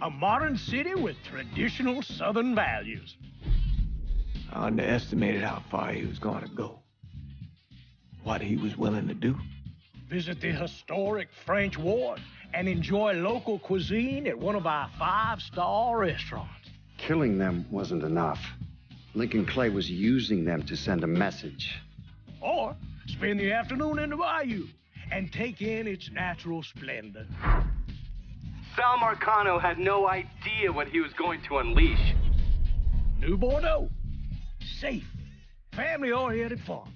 A modern city with traditional Southern values. I underestimated how far he was going to go. What he was willing to do. Visit the historic French Ward and enjoy local cuisine at one of our 5-star restaurants. Killing them wasn't enough. Lincoln Clay was using them to send a message. Or spend the afternoon in the bayou and take in its natural splendor. Sal Marcano had no idea what he was going to unleash. New Bordeaux. Safe, family-oriented fun.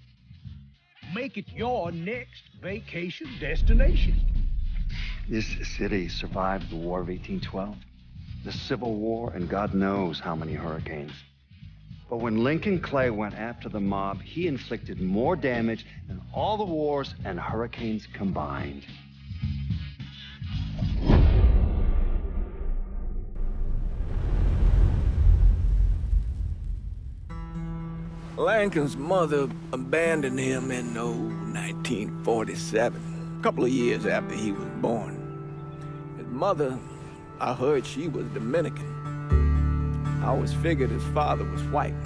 Make it your next vacation destination. This city survived the War of 1812, the Civil War, and God knows how many hurricanes. But when Lincoln Clay went after the mob, he inflicted more damage than all the wars and hurricanes combined. Lincoln's mother abandoned him in 1947, a couple of years after he was born. His mother, I heard she was Dominican. I always figured his father was white,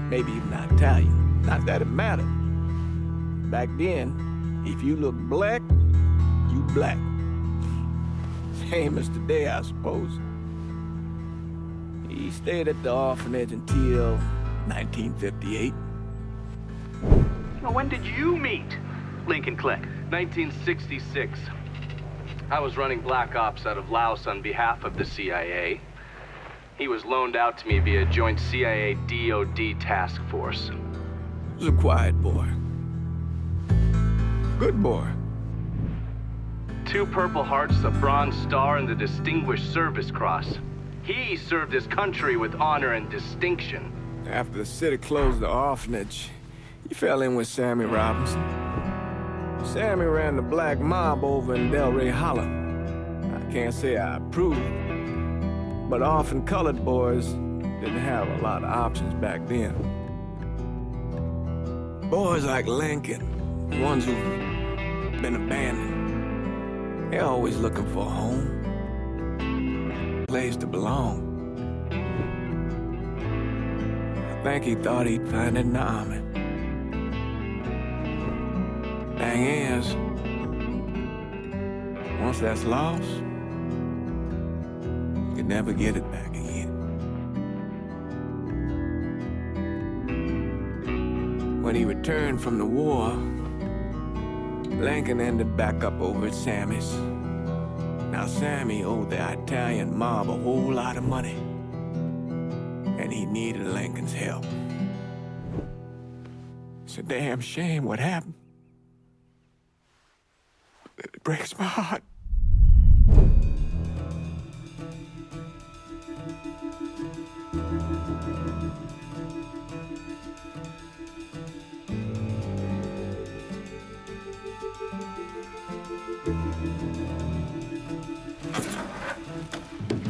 maybe even Italian. Not that it mattered. Back then, if you looked black, you black. Same as today, I suppose. He stayed at the orphanage until 1958. Now, when did you meet Lincoln Clay? 1966. I was running black ops out of Laos on behalf of the CIA. He was loaned out to me via joint CIA-DOD task force. He was a quiet boy. Good boy. 2 Purple Hearts, a Bronze Star, and the Distinguished Service Cross. He served his country with honor and distinction. After the city closed the orphanage, he fell in with Sammy Robinson. Sammy ran the black mob over in Delray Hollow. I can't say I approved, but orphan colored boys didn't have a lot of options back then. Boys like Lincoln, ones who've been abandoned, they're always looking for a home, a place to belong. I think he thought he'd find it in the army. Thing is, once that's lost, you can never get it back again. When he returned from the war, Lincoln ended back up over at Sammy's. Now Sammy owed the Italian mob a whole lot of money, and he needed Lincoln's help. It's a damn shame what happened. It breaks my heart.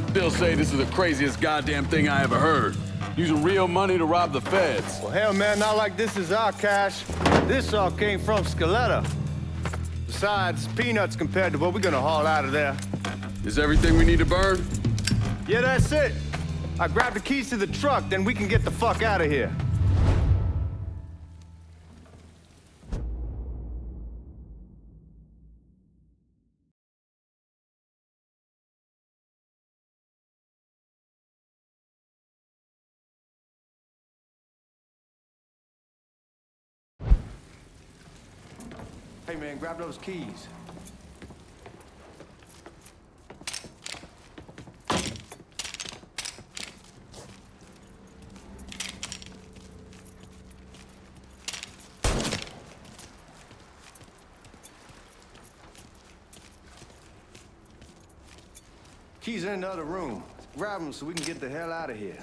Still say this is the craziest goddamn thing I ever heard. Using real money to rob the feds. Well, hell, man, not like this is our cash. This all came from Scaletta. Besides, peanuts compared to what we're gonna haul out of there. Is everything we need to burn? Yeah, that's it. I grabbed the keys to the truck, then we can get the fuck out of here. Hey, man, grab those keys. Keys are in the other room. Grab them so we can get the hell out of here.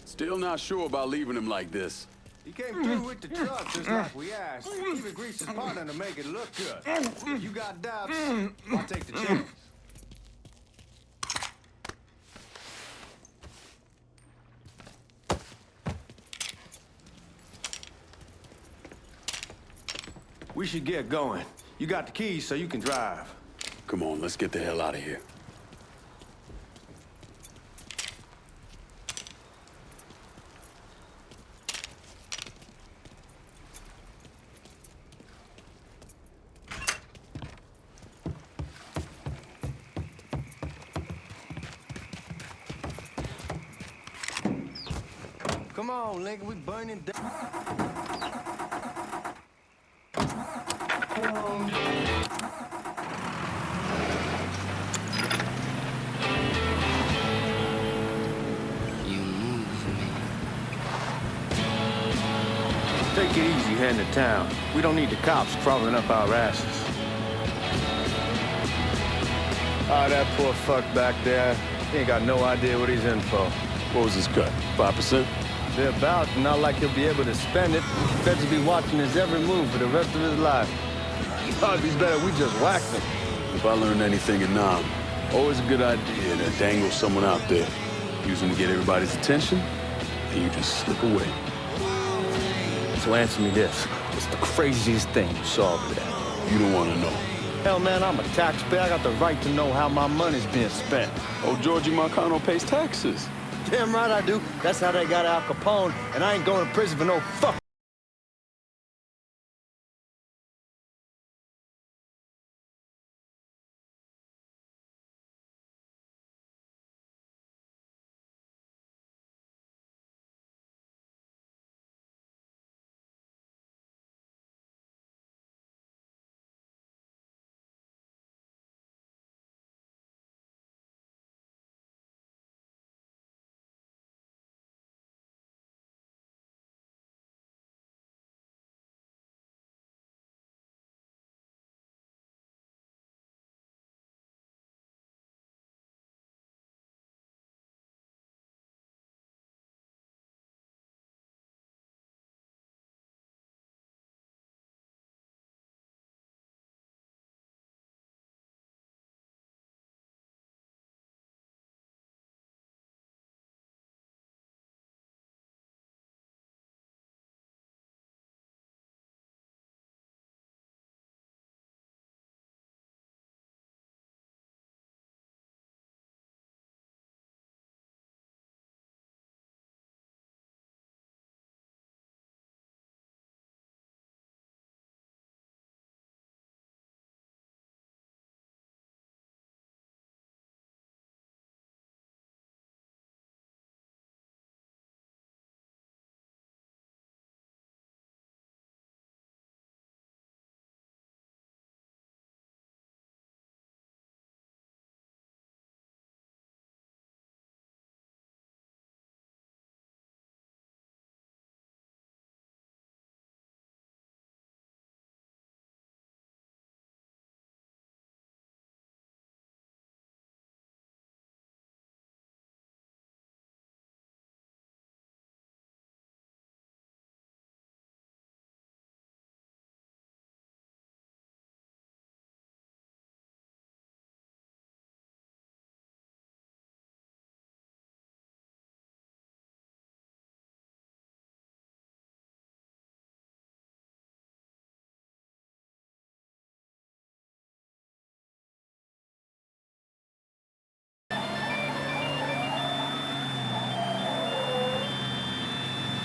Still not sure about leaving him like this. He came through with the truck just like we asked. Even greased his partner to make it look good. If you got doubts, I'll take the chance. We should get going. You got the keys so you can drive. Come on, let's get the hell out of here. Come on, Lincoln, we burning down. Take it easy heading to town. We don't need the cops crawling up our asses. Ah, that poor fuck back there. He ain't got no idea what he's in for. What was his cut? 5%? They're about, not like he'll be able to spend it. Feds will be watching his every move for the rest of his life. It'd be better we just whacked him. If I learned anything in Nam, always a good idea to dangle someone out there. Use them to get everybody's attention, and you just slip away. So answer me this. What's the craziest thing you saw over there? You don't want to know. Hell, man, I'm a taxpayer. I got the right to know how my money's being spent. Oh, Georgie Marcano pays taxes. Damn right I do. That's how they got Al Capone, and I ain't going to prison for no fuck.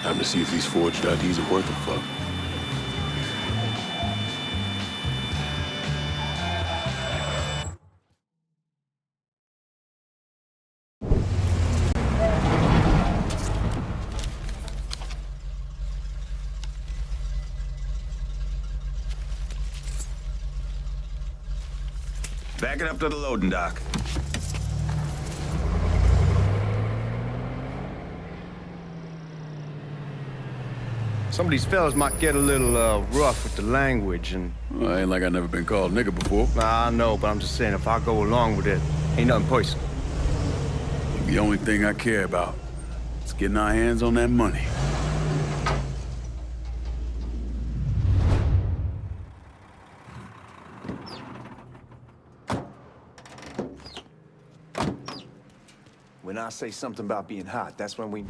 Time to see if these forged IDs are worth a fuck. Back it up to the loading dock. Some of these fellas might get a little rough with the language, and... Well, ain't like I never been called nigga before. Nah, I know, but I'm just saying, if I go along with it, ain't nothing personal. The only thing I care about is getting our hands on that money. When I say something about being hot, that's when we...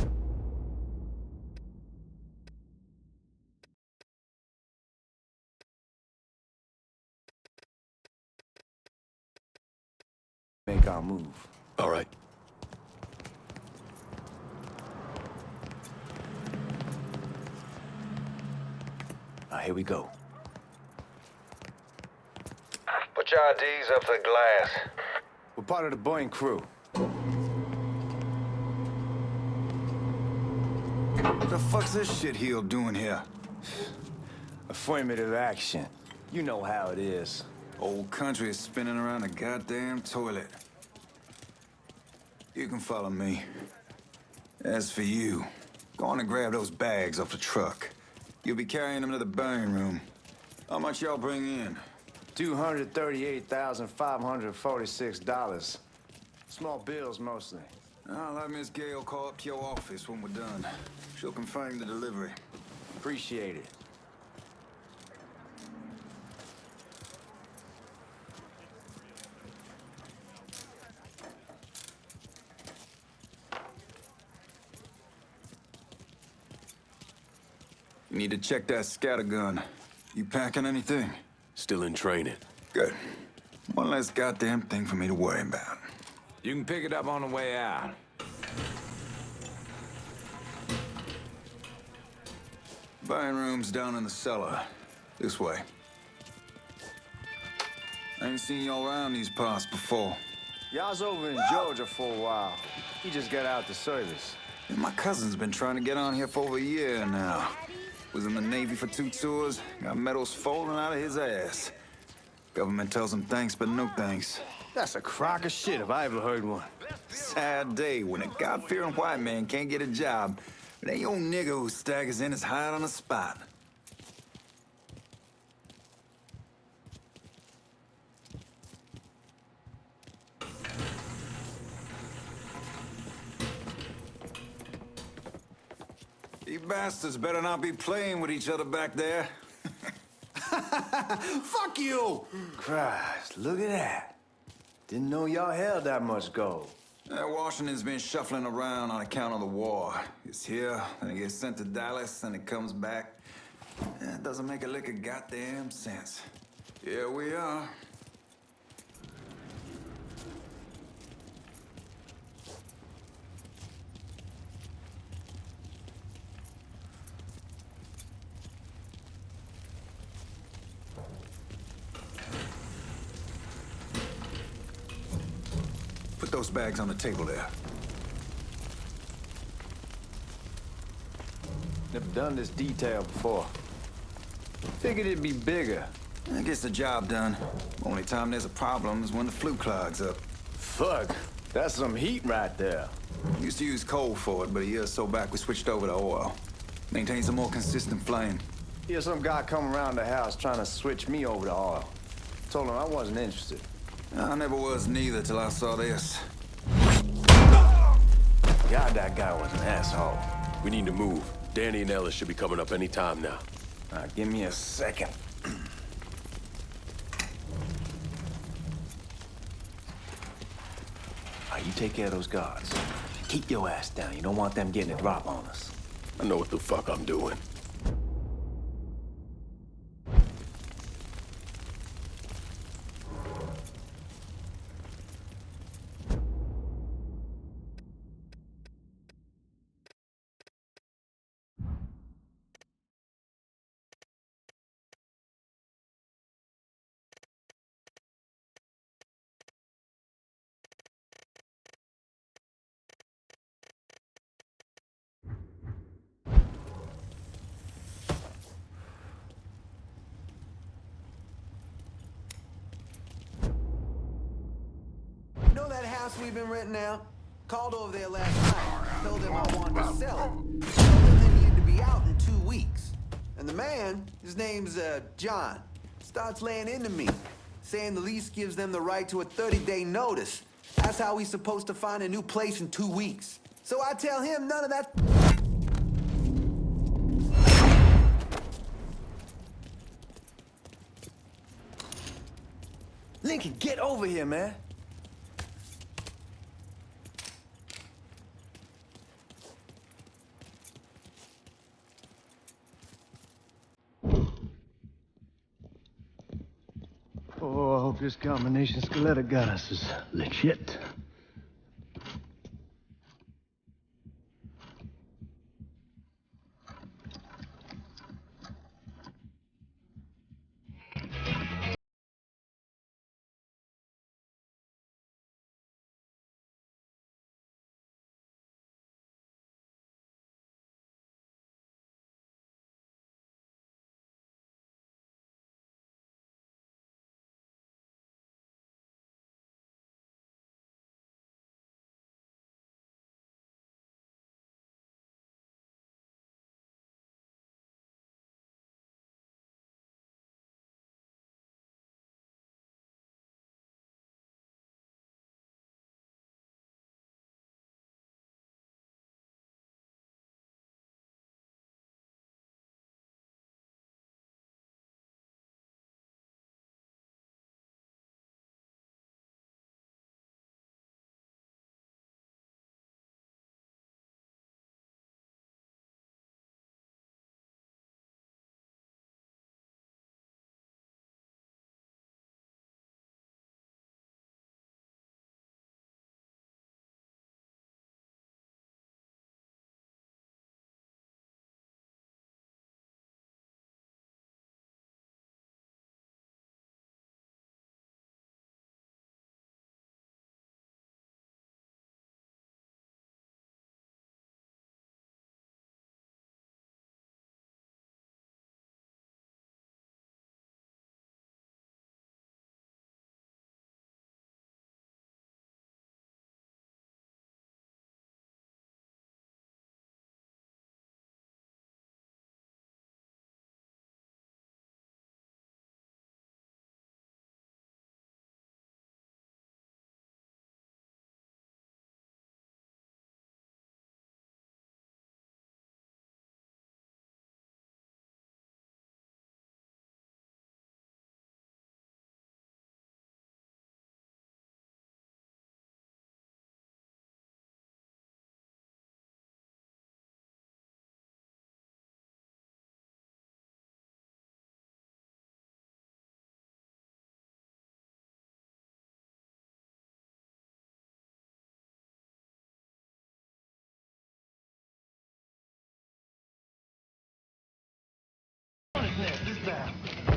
make our move. All right. Now, here we go. Put your IDs up to the glass. We're part of the Boeing crew. What the fuck's this shitheel doing here? Affirmative action. You know how it is. Old country is spinning around a goddamn toilet. You can follow me. As for you, go on and grab those bags off the truck. You'll be carrying them to the burning room. How much y'all bring in? $238,546. Small bills, mostly. I'll have Miss Gale call up to your office when we're done. She'll confirm the delivery. Appreciate it. You need to check that scattergun. You packing anything? Still in training. Good. One less goddamn thing for me to worry about. You can pick it up on the way out. Buying room's down in the cellar. This way. I ain't seen y'all around these parts before. Y'all's over in Georgia for a while. He just got out the service. Yeah, my cousin's been trying to get on here for over a year now. Was in the Navy for 2 tours, got medals falling out of his ass. Government tells him thanks, but no thanks. That's a crock of shit if I ever heard one. Sad day when a God-fearing white man can't get a job, but ain't old nigga who staggers in is hired on the spot. You bastards better not be playing with each other back there. Fuck you! Christ, look at that. Didn't know y'all held that much gold. Washington's been shuffling around on account of the war. It's here, then it gets sent to Dallas, then it comes back. It doesn't make a lick of goddamn sense. Here we are. Put those bags on the table there. Never done this detail before. Figured it'd be bigger. That gets the job done. Only time there's a problem is when the flue clogs up. Fuck, that's some heat right there. Used to use coal for it, but a year or so back we switched over to oil. Maintains a more consistent flame. Here's some guy come around the house trying to switch me over to oil. Told him I wasn't interested. I never was neither till I saw this. God, that guy was an asshole. We need to move. Danny and Ellis should be coming up any time now. Give me a second. You take care of those guards. Keep your ass down. You don't want them getting a drop on us. I know what the fuck I'm doing. Know that house we've been renting out? Called over there last night. Told them I wanted to sell it. Told them they needed to be be out in 2 weeks. And the man, his name's, John, starts laying into me, saying the lease gives them the right to a 30-day notice. That's how he's supposed to find a new place in 2 weeks. So I tell him none of that. Lincoln, get over here, man. Oh, I hope this combination Scaletta got us is legit.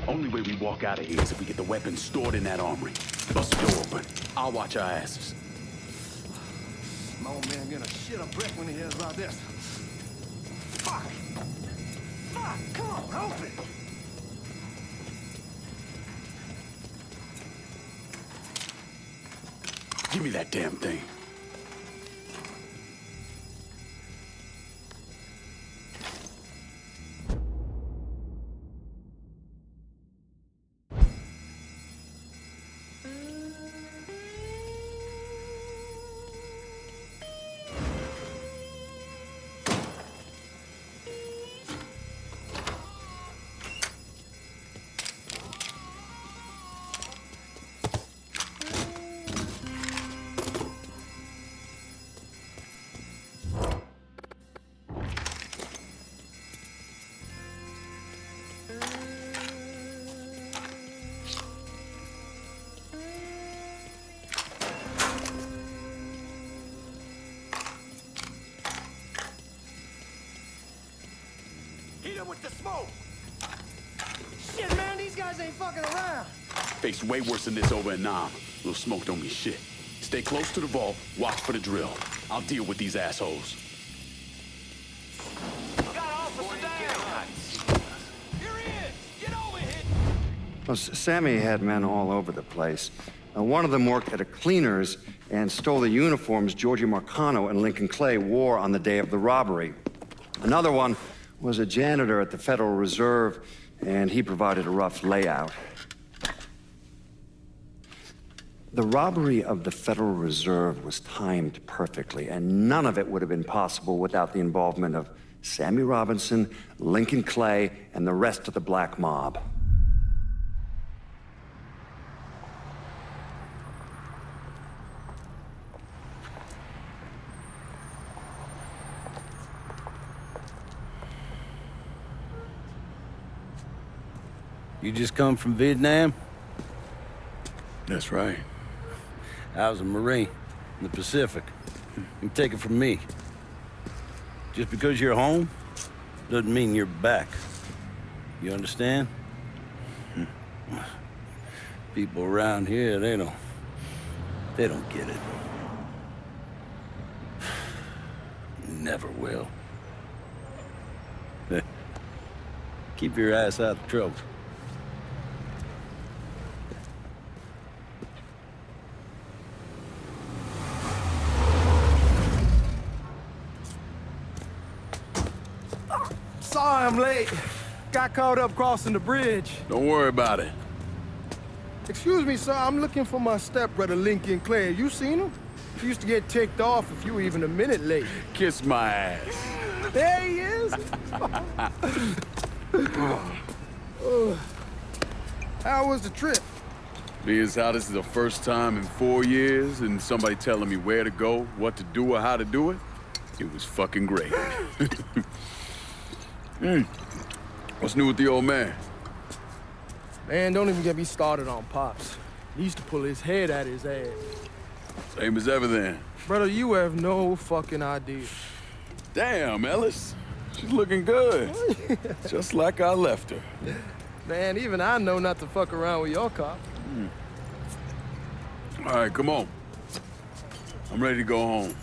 Only way we walk out of here is if we get the weapons stored in that armory. Bust the door open. I'll watch our asses. My old man gonna shit a brick when he hears about this. Fuck! Fuck! Come on, open! Give me that damn thing. With the smoke! Shit, man, these guys ain't fucking around. Faced way worse than this over in Nam. Little smoke don't mean shit. Stay close to the vault, watch for the drill. I'll deal with these assholes. Here he is! Get over here! Well, Sammy had men all over the place. One of them worked at a cleaner's and stole the uniforms Georgie Marcano and Lincoln Clay wore on the day of the robbery. Another one was a janitor at the Federal Reserve, and he provided a rough layout. The robbery of the Federal Reserve was timed perfectly, and none of it would have been possible without the involvement of Sammy Robinson, Lincoln Clay, and the rest of the black mob. You just come from Vietnam? That's right. I was a Marine in the Pacific. You take it from me. Just because you're home doesn't mean you're back. You understand? People around here, they don't get it. Never will. Keep your ass out of trouble. Sorry I'm late. Got caught up crossing the bridge. Don't worry about it. Excuse me, sir. I'm looking for my stepbrother, Lincoln Clay. You seen him? He used to get ticked off if you were even a minute late. Kiss my ass. There he is. How was the trip? Being how this is the first time in 4 years and somebody telling me where to go, what to do, or how to do it, it was fucking great. What's new with the old man? Man, don't even get me started on Pops. He used to pull his head out his ass. Same as ever then. Brother, you have no fucking idea. Damn, Ellis. She's looking good. Just like I left her. Man, even I know not to fuck around with your cop. All right, come on. I'm ready to go home.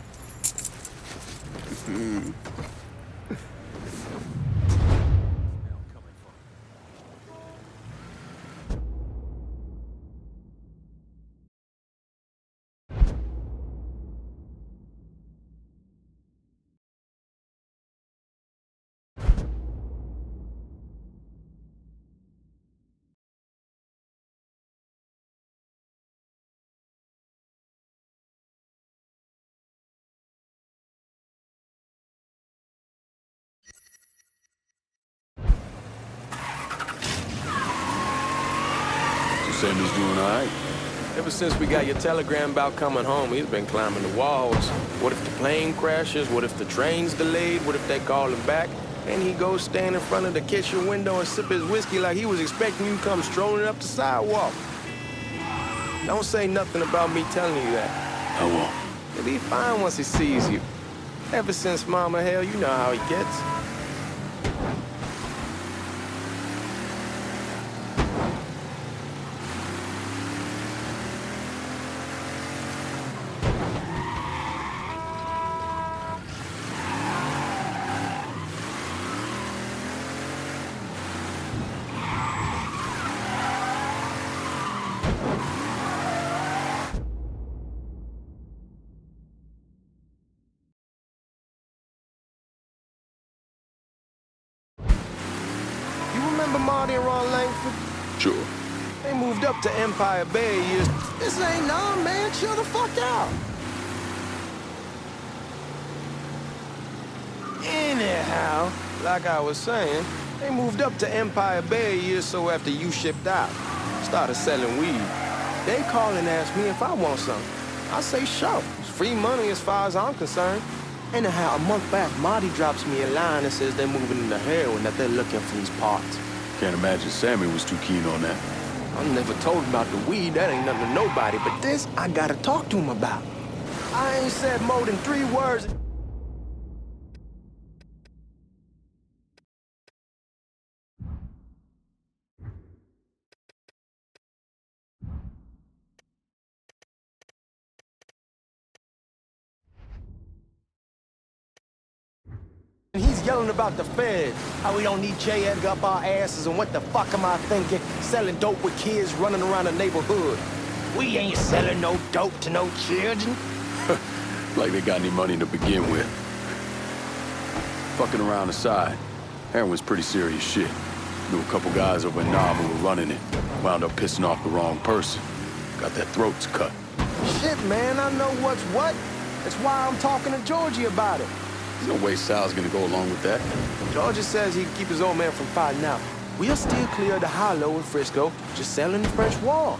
Sammy's doing all right. Ever since we got your telegram about coming home, he's been climbing the walls. What if the plane crashes? What if the train's delayed? What if they call him back? And he goes stand in front of the kitchen window and sip his whiskey like he was expecting you to come strolling up the sidewalk. Don't say nothing about me telling you that. I won't. He'll be fine once he sees you. Ever since Mama, hell, you know how he gets. Remember Marty and Ron Langford? Sure. They moved up to Empire Bay years. This ain't none, man. Chill the fuck out. Anyhow, like I was saying, they moved up to Empire Bay a year or so after you shipped out. Started selling weed. They call and ask me if I want something. I say sure. It's free money as far as I'm concerned. Anyhow, a month back, Marty drops me a line that says they're moving into heroin, that they're looking for these parts. Can't imagine Sammy was too keen on that. I never told him about the weed. That ain't nothing to nobody. But this, I gotta talk to him about. I ain't said more than 3 words. And he's yelling about the feds, how we don't need J. Edgar up our asses, and what the fuck am I thinking? Selling dope with kids running around the neighborhood. We ain't selling no dope to no children. Like they got any money to begin with. Fucking around aside, Heroin's pretty serious shit. Knew a couple guys over in Knob who were running it. Wound up pissing off the wrong person. Got their throats cut. Shit, man, I know what's what. That's why I'm talking to Georgie about it. There's no way Sal's gonna go along with that. Georgie says he can keep his old man from fighting out. We'll still clear the hollow in Frisco, just selling the French Wall.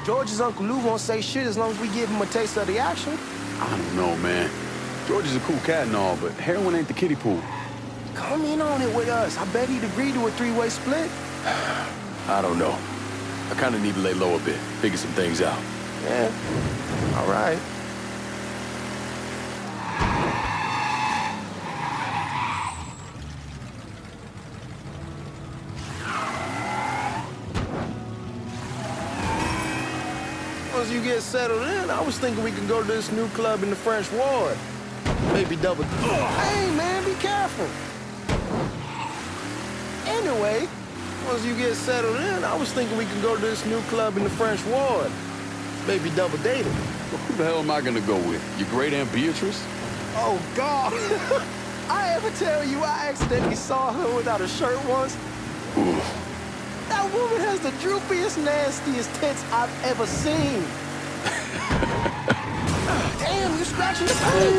George's Uncle Lou won't say shit as long as we give him a taste of the action. I don't know, man. George is a cool cat and all, but heroin ain't the kiddie pool. Come in on it with us. I bet he'd agree to a three-way split. I don't know. I kind of need to lay low a bit, figure some things out. Yeah, all right. Once you get settled in, I was thinking we could go to this new club in the French Ward. Maybe double... Hey, man, be careful. Anyway, once you get settled in, I was thinking we could go to this new club in the French Ward. Maybe double dating. Well, who the hell am I gonna go with? Your great Aunt Beatrice? Oh, God. I ever tell you I accidentally saw her without a shirt once? Ooh. That woman has the droopiest, nastiest tits I've ever seen. Damn, you're scratching the paint.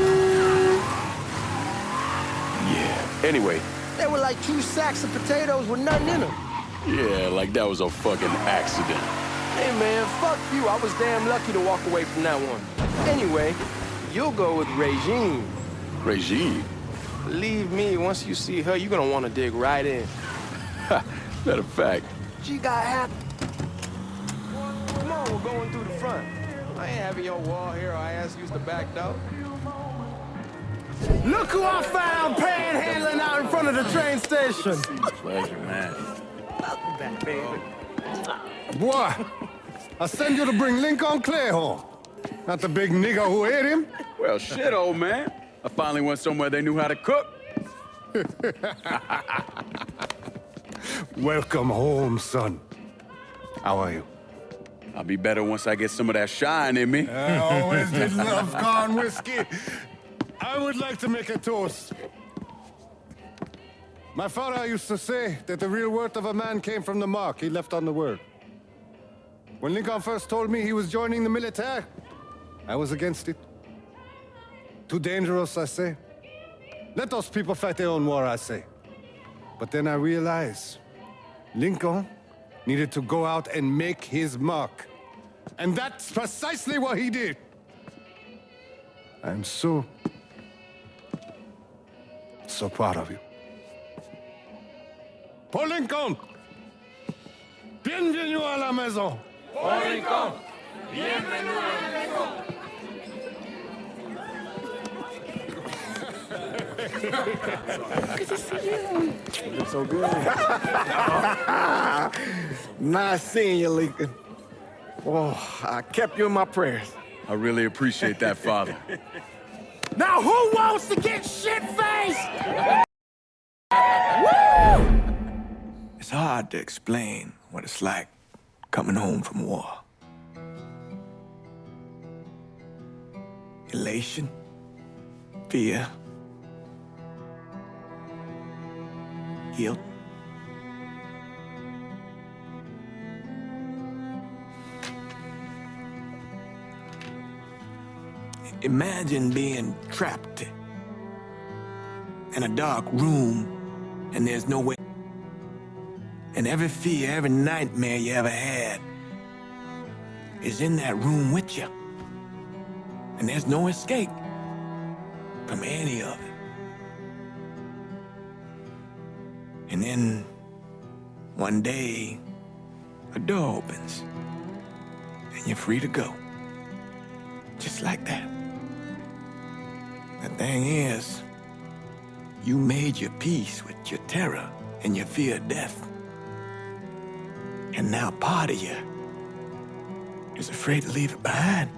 Yeah. Anyway. They were like 2 sacks of potatoes with nothing in them. Yeah, like that was a fucking accident. Hey, man, fuck you. I was damn lucky to walk away from that one. Anyway, you'll go with Regine. Regine? Believe me, once you see her, you're gonna want to dig right in. Matter of fact. She got happy. Come on, we're going through the front. I ain't having your wall here or I ask you the back door. Look who I found panhandling out in front of the train station. Pleasure, man. Welcome back, baby. Boy, I send you to bring Lincoln Clay home. Not the big nigger who ate him. Well, shit, old man. I finally went somewhere they knew how to cook. Welcome home, son. How are you? I'll be better once I get some of that shine in me. I always did love corn whiskey. I would like to make a toast. My father used to say that the real worth of a man came from the mark he left on the world. When Lincoln first told me he was joining the military, I was against it. Too dangerous, I say. Let those people fight their own war, I say. But then I realized Lincoln needed to go out and make his mark. And that's precisely what he did. I'm so proud of you. Paul Lincoln! Bienvenue à la maison! Paul Lincoln! Bienvenue à la maison! Good to see you. It's so good. Nice seeing you, Lincoln. Oh, I kept you in my prayers. I really appreciate that, Father. Now who wants to get shit-faced? Woo! It's hard to explain what it's like coming home from war. Elation, fear, guilt. Imagine being trapped in a dark room and there's no way. And every fear, every nightmare you ever had is in that room with you. And there's no escape from any of it. And then one day, a door opens and you're free to go. Just like that. The thing is, you made your peace with your terror and your fear of death. And now part of you is afraid to leave it behind.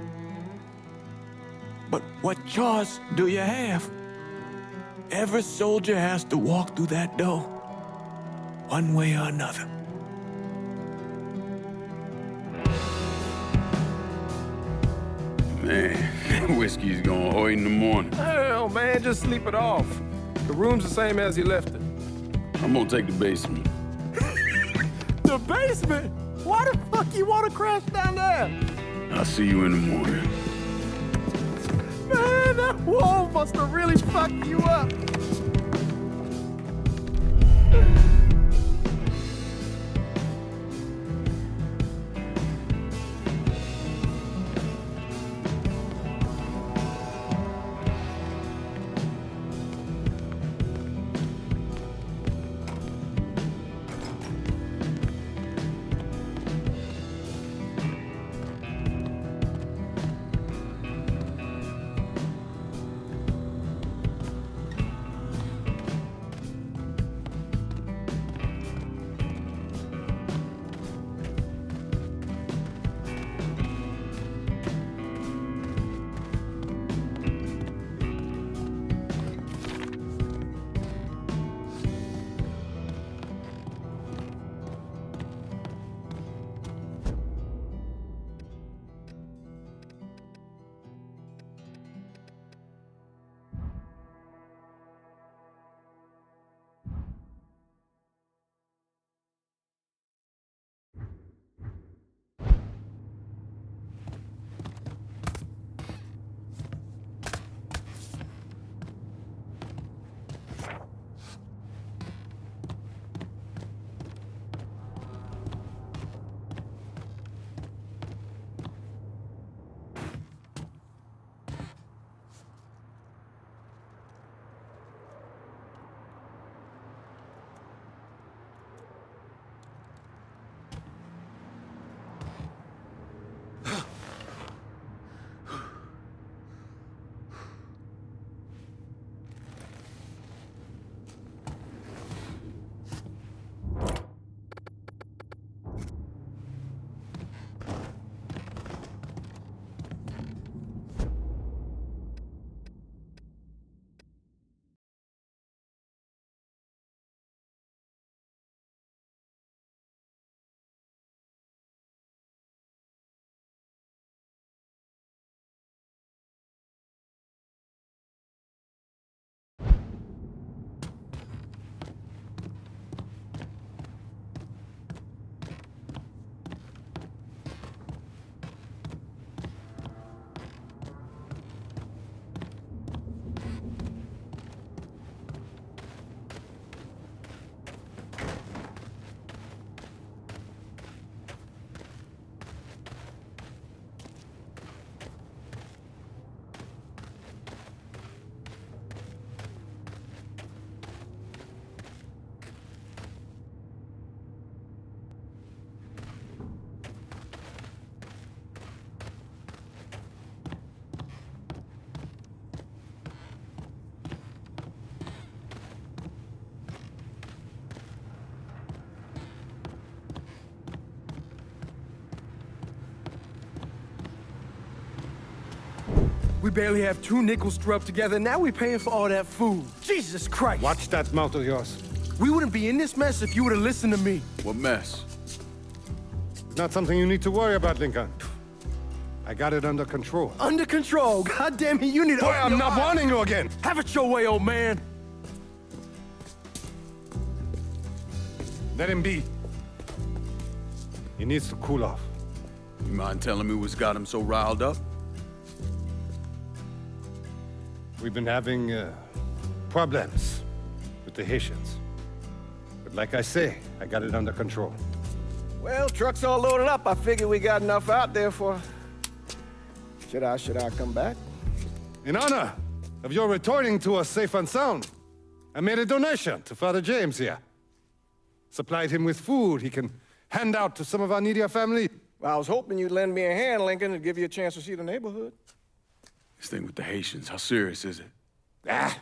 But what choice do you have? Every soldier has to walk through that door, one way or another. Man, whiskey's going hoy in the morning. Hell, man, just sleep it off. The room's the same as you left it. I'm gonna take the basement. The basement? Why the fuck you want to crash down there? I'll see you in the morning. Man, that wall must have really fucked you up. We barely have 2 nickels to rub together, now we're paying for all that food. Jesus Christ! Watch that mouth of yours. We wouldn't be in this mess if you would have listened to me. What mess? Not something you need to worry about, Lincoln. I got it under control. Under control? God damn it, you need to... Boy, I'm not warning you again! Have it your way, old man! Let him be. He needs to cool off. You mind telling me what's got him so riled up? We've been having problems with the Haitians. But like I say, I got it under control. Well, truck's all loaded up. I figure we got enough out there for... Should I come back? In honor of your returning to us safe and sound, I made a donation to Father James here. Supplied him with food he can hand out to some of our needier family. Well, I was hoping you'd lend me a hand, Lincoln, and give you a chance to see the neighborhood. This thing with the Haitians, how serious is it? Ah,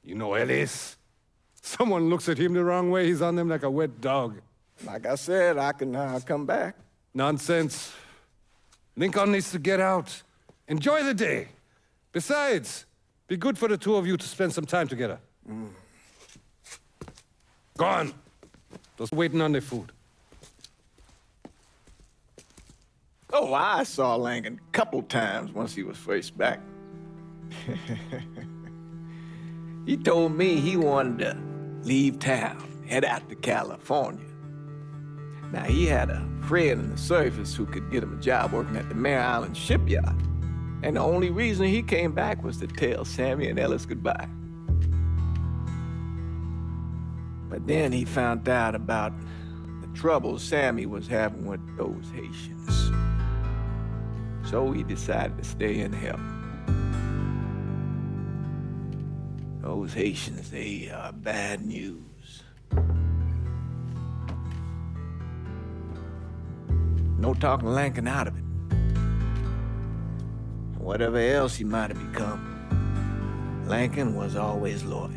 you know Ellis. Someone looks at him the wrong way, he's on them like a wet dog. Like I said, I can come back. Nonsense. Lincoln needs to get out. Enjoy the day. Besides, be good for the two of you to spend some time together. Go on. Just waiting on the food. Oh, I saw Langan a couple times once he was first back. He told me he wanted to leave town, head out to California. Now, he had a friend in the service who could get him a job working at the Mare Island shipyard. And the only reason he came back was to tell Sammy and Ellis goodbye. But then he found out about the trouble Sammy was having with those Haitians. So he decided to stay and help. Those Haitians, they are bad news. No talking Lincoln out of it. Whatever else he might have become, Lincoln was always loyal.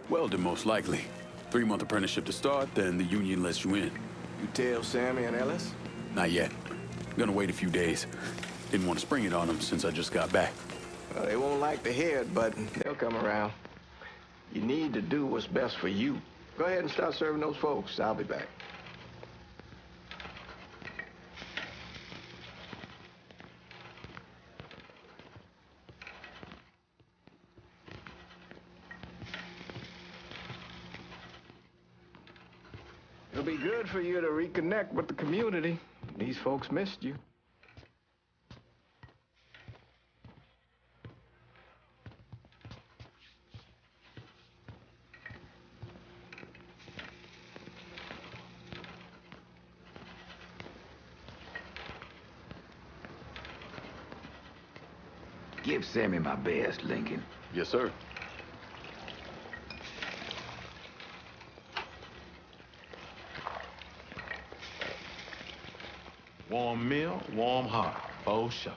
Welding, most likely. 3-month apprenticeship to start, then the union lets you in. You tell Sammy and Ellis? Not yet. Gonna wait a few days. Didn't want to spring it on them since I just got back. Well, they won't like to hear it, but they'll come around. You need to do what's best for you. Go ahead and start serving those folks. I'll be back. It'll be good for you to reconnect with the community. These folks missed you. Give Sammy my best, Lincoln. Yes, sir. Warm meal, warm heart, for sure.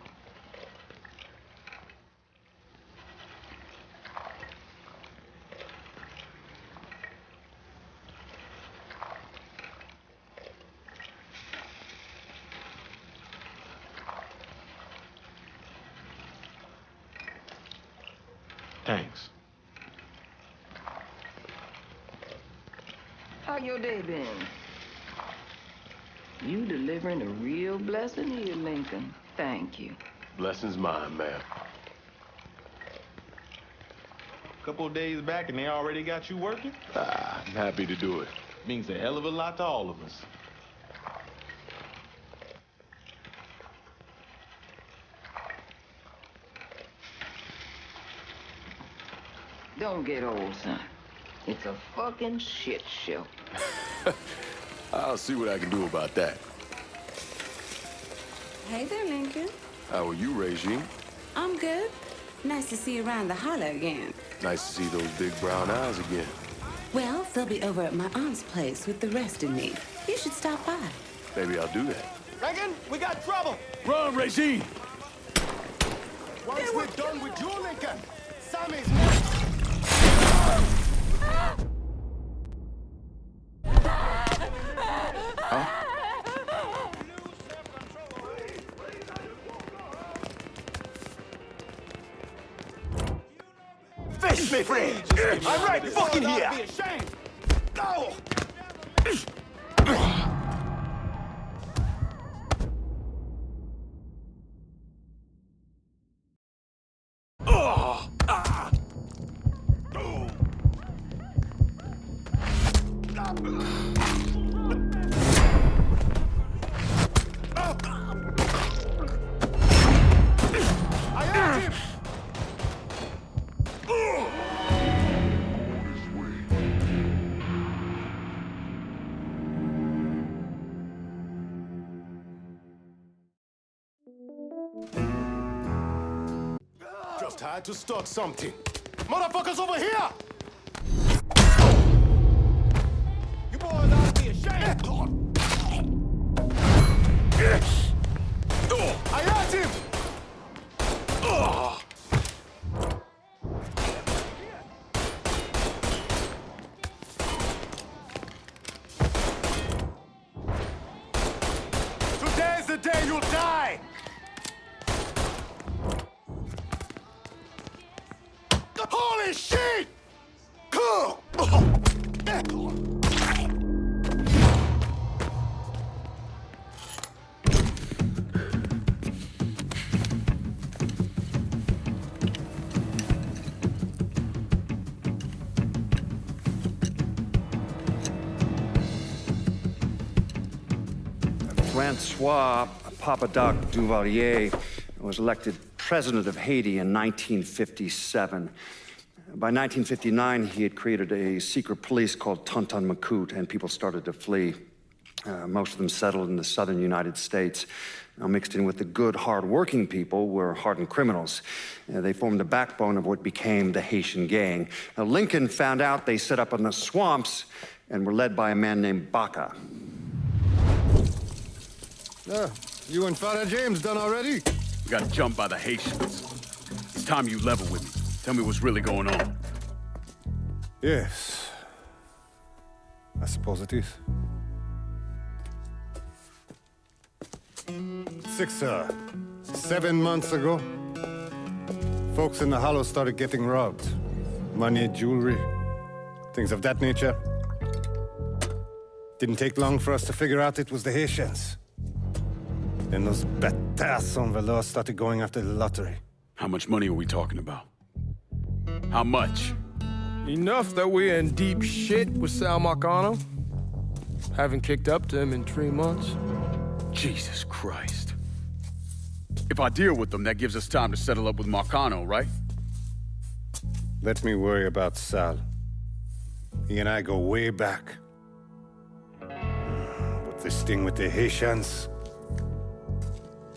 Thanks. How your day been? You delivering a real blessing here, Lincoln. Thank you. Blessing's mine, ma'am. Couple of days back and they already got you working? I'm happy to do it. Means a hell of a lot to all of us. Don't get old, son. It's a fucking shit show. I'll see what I can do about that. Hey there, Lincoln. How are you, Regine? I'm good. Nice to see you around the holler again. Nice to see those big brown eyes again. Well, they'll be over at my aunt's place with the rest of me. You should stop by. Maybe I'll do that. Lincoln, we got trouble. Run, Regine! Once we're done with you, Lincoln, Sammy's next. Face me, friend! I'm right fucking here! No! Just had to start something. Motherfuckers over here! I got him! Today's the day you'll die! Holy shit! Francois Papadoc Duvalier was elected president of Haiti in 1957. By 1959, he had created a secret police called Tonton Macoute, and people started to flee. Most of them settled in the southern United States. Now, mixed in with the good, hard-working people were hardened criminals. They formed the backbone of what became the Haitian gang. Now, Lincoln found out they set up in the swamps and were led by a man named Baca. You and Father James done already? We got jumped by the Haitians. It's time you level with me. Tell me what's really going on. Yes. I suppose it is. 7 months ago, folks in the Hollow started getting robbed. Money, jewelry, things of that nature. Didn't take long for us to figure out it was the Haitians. Then those bâtards on velours started going after the lottery. How much money are we talking about? How much? Enough that we're in deep shit with Sal Marcano. Haven't kicked up to him in 3 months. Jesus Christ. If I deal with them, that gives us time to settle up with Marcano, right? Let me worry about Sal. He and I go way back. But this thing with the Haitians,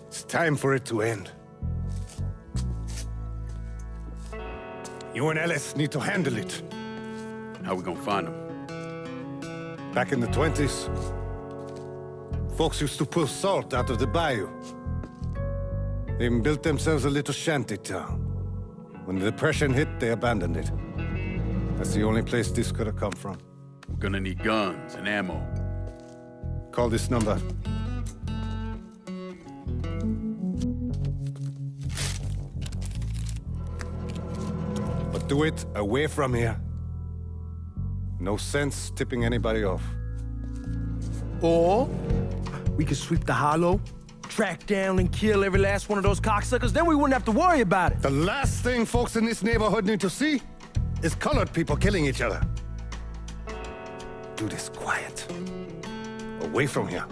it's time for it to end. You and Ellis need to handle it. How we gonna find them? Back in the 20s, folks used to pull salt out of the bayou. They even built themselves a little shanty town. When the Depression hit, they abandoned it. That's the only place this could have come from. We're gonna need guns and ammo. Call this number. But do it away from here. No sense tipping anybody off. Or we could sweep the Hollow, track down and kill every last one of those cocksuckers, then we wouldn't have to worry about it. The last thing folks in this neighborhood need to see is colored people killing each other. Do this quiet. Away from here.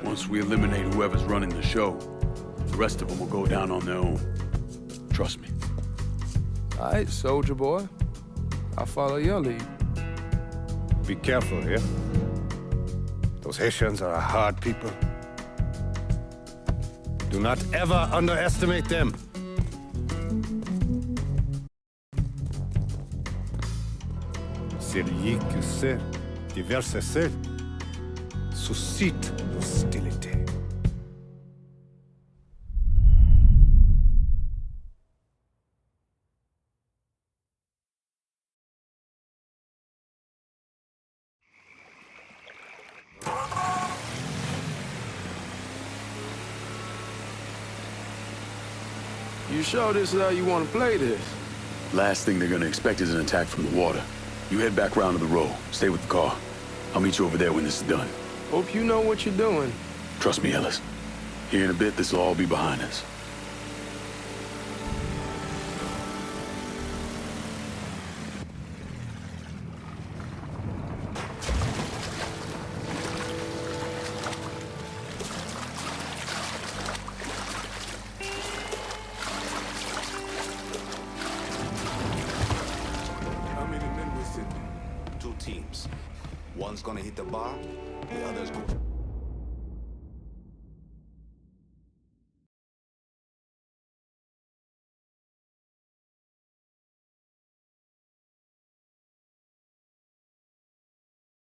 Once we eliminate whoever's running the show, the rest of them will go down on their own. Trust me. All right, soldier boy. I'll follow your lead. Be careful here. Those Haitians are a hard people. Do not ever underestimate them. Celui qui sait diverser seul suscite l'hostilité. You sure this is how you want to play this? Last thing they're gonna expect is an attack from the water. You head back round to the row. Stay with the car. I'll meet you over there when this is done. Hope you know what you're doing. Trust me, Ellis. Here in a bit, this'll all be behind us. How many men were sitting? 2 teams. One's gonna hit the bar, the other's go.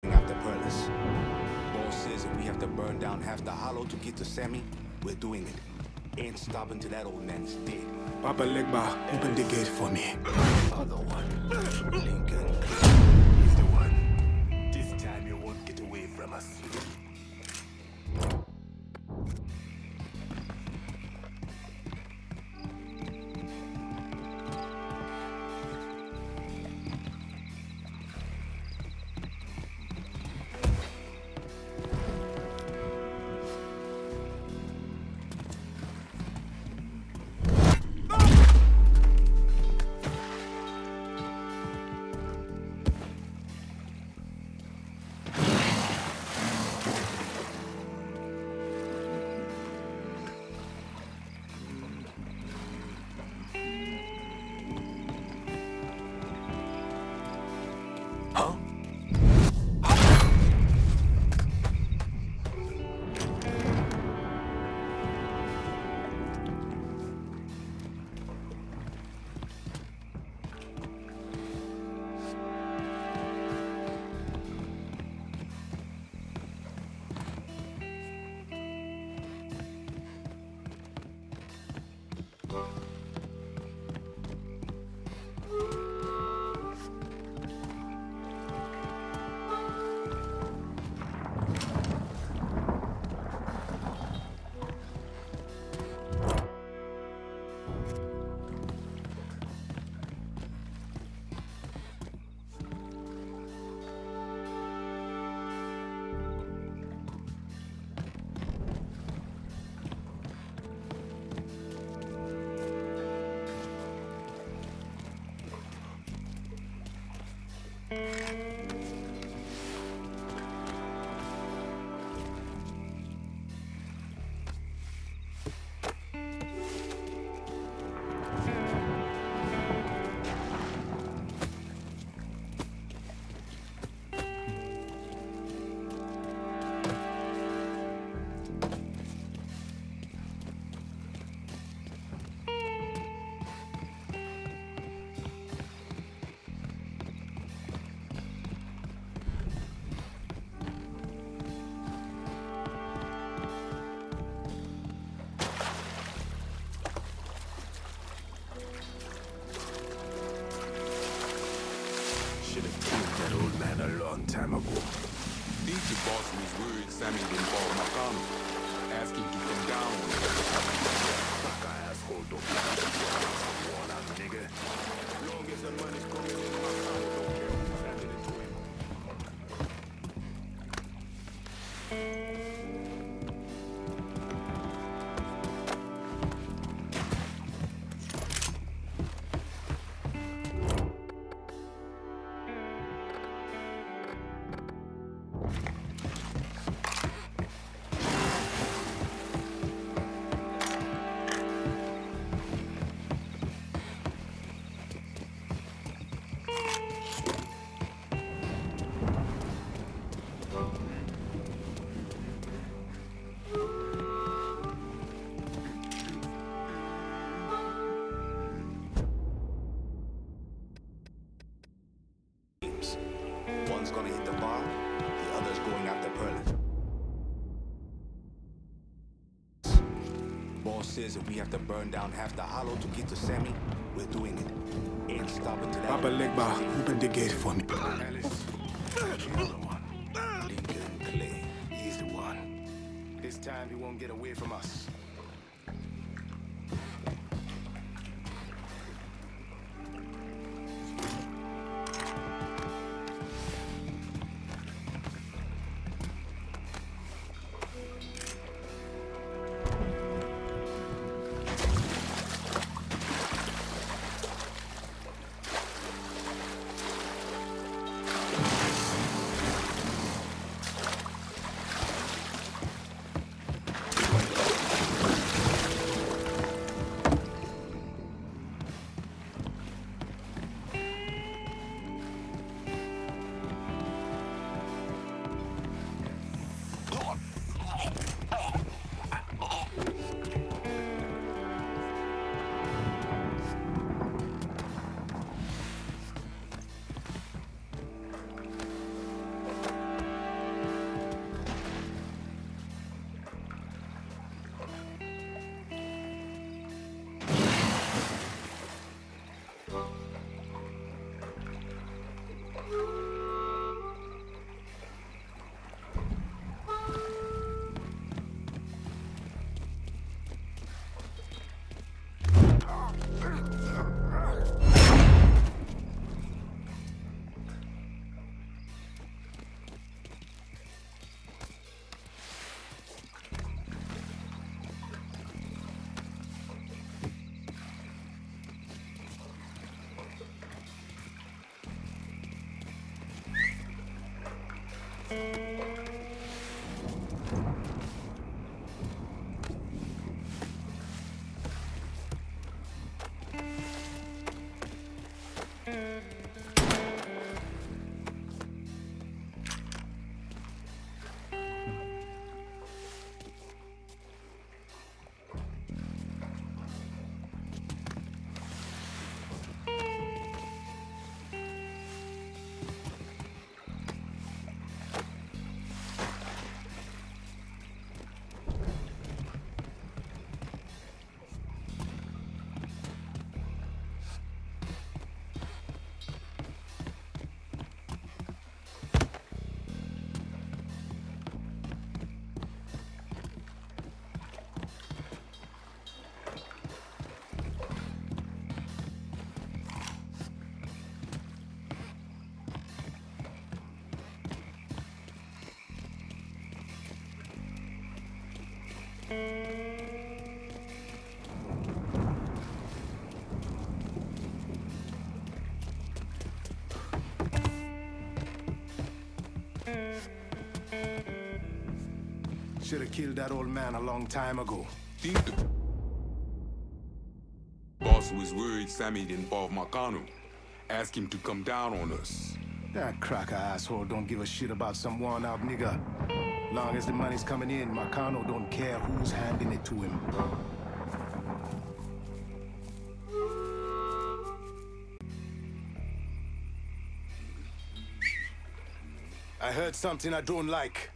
After we have to burn down half the hollow to get to Sammy, we're doing it. Ain't stopping till that old man is dead. Papa Legba, open the gate for me. Other one. Lincoln. He's the one. This time you won't get away from us. Time ago. Need to boss him his words, Sammy didn't follow my comment. Ask him to come down. Fuck asshole, don't one out, nigga. Long as the money's coming in my pocket, don't care who's happening to him. One's gonna hit the bar, the other's going after Perlin. Boss says if we have to burn down half the hollow to get to Sammy, we're doing it. Ain't stopping till that. Papa Legba, open the gate for me. Alice, the other one. Lincoln Clay, he's the one. This time he won't get away from us. Should have killed that old man a long time ago. Think the boss was worried Sammy didn't involve Marcano. Ask him to come down on us. That cracker asshole don't give a shit about some worn-out nigga. Long as the money's coming in, Marcano don't care who's handing it to him. I heard something I don't like.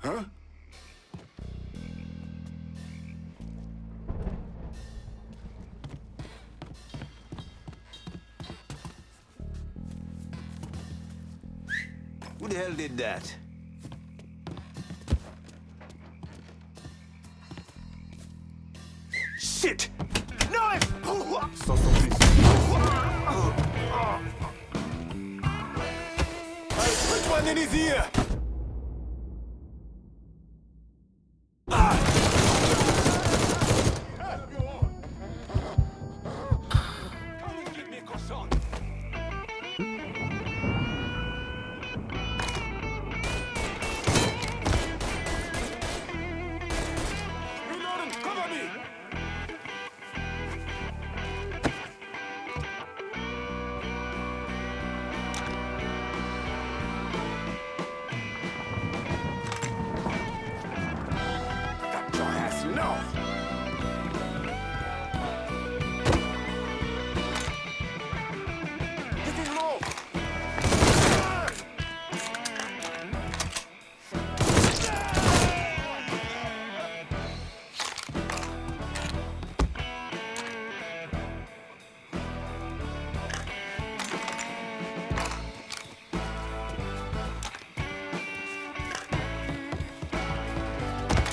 Huh? Who the hell did that? Shit! Knife! Put one in his ear!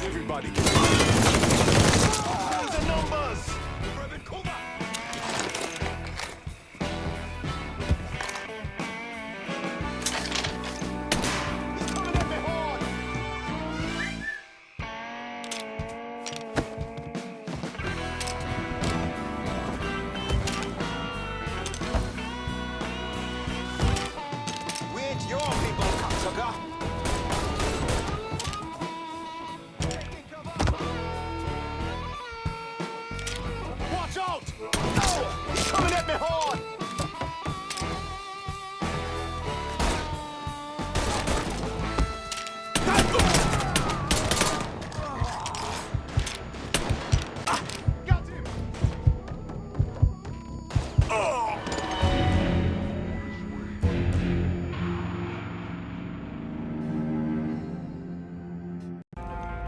Everybody get the numbers! Where's your people, cocksucker? Watch out! Oh, he's coming at me hard! Got him!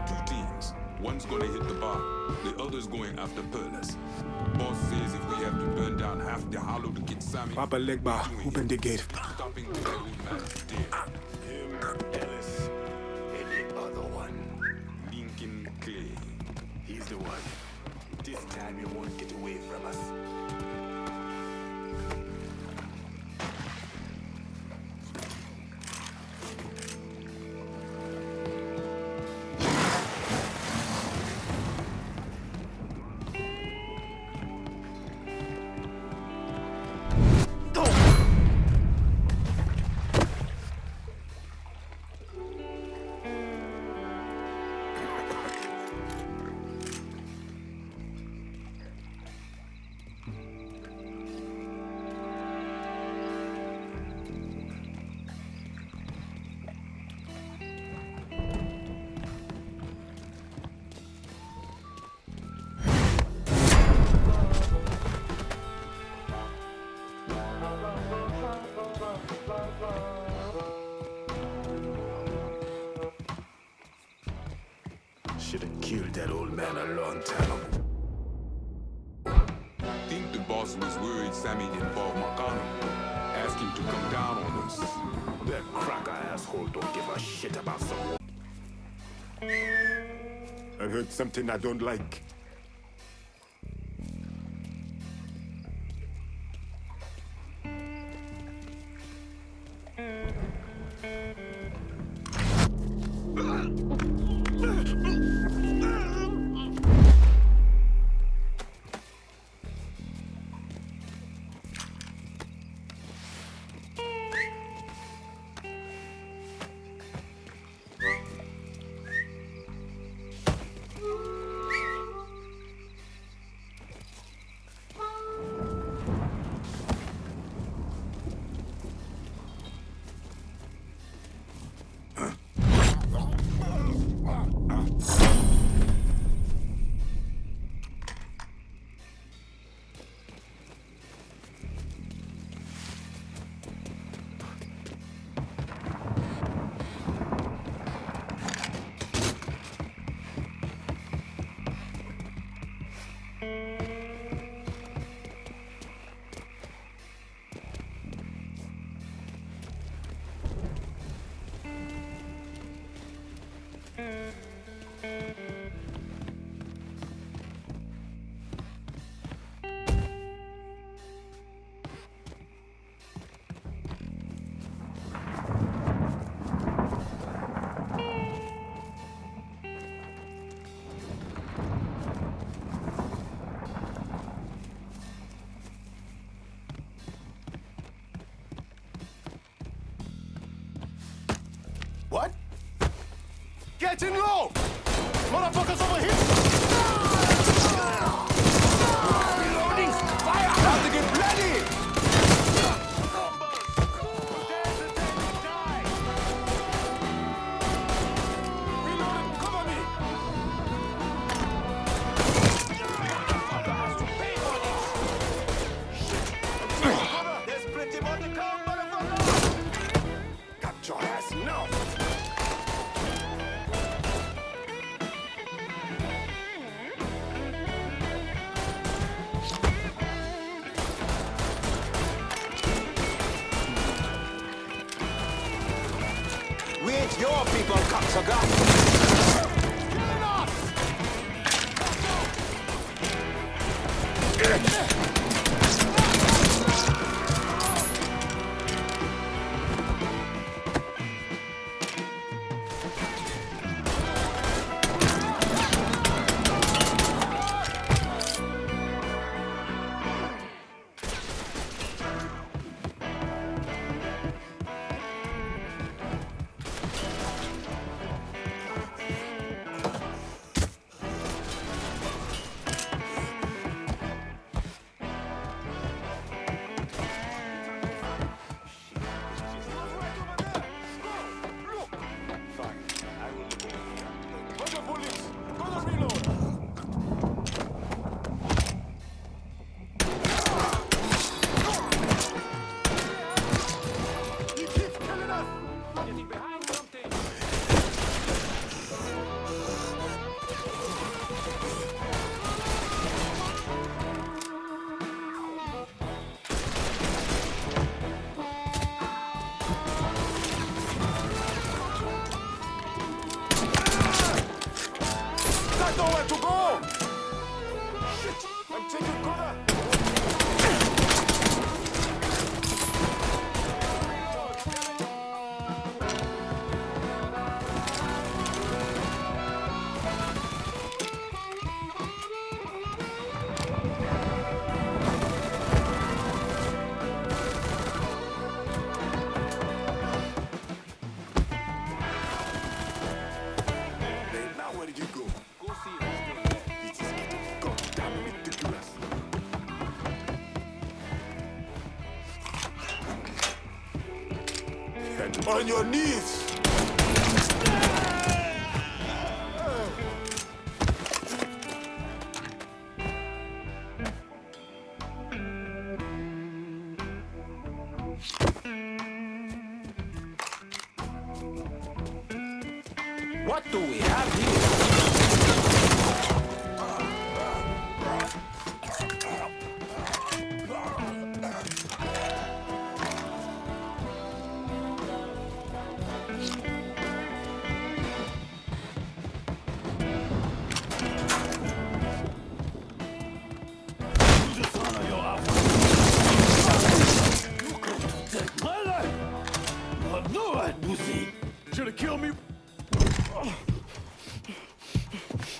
Two teams. One's gonna hit the bar. The other's going after Perlas. Boss says if we have to burn down half the hollow to get Sammy... Papa Legba, open the gate. Stopping the old man's dead. Him, Ellis, and the other one. Lincoln Clay. He's the one. This time you won't get away from us. should have killed that old man a long time ago. Think the boss was worried Sammy involved McConnell. Ask him to come down on us. That cracker asshole don't give a shit about someone. I heard something I don't like. What? Getting low! Motherfuckers over here! Reloading! Fire! Time to get bloody! Reloading! Cover me! There's plenty more to come, motherfucker! Got your ass now! We ain't your people, cocksucker. Got nowhere to go! Shit! I'm taking cover! Hey, now where did you go? Go see if he's still there. This is getting goddamn ridiculous. Get on your knees! What do we have here?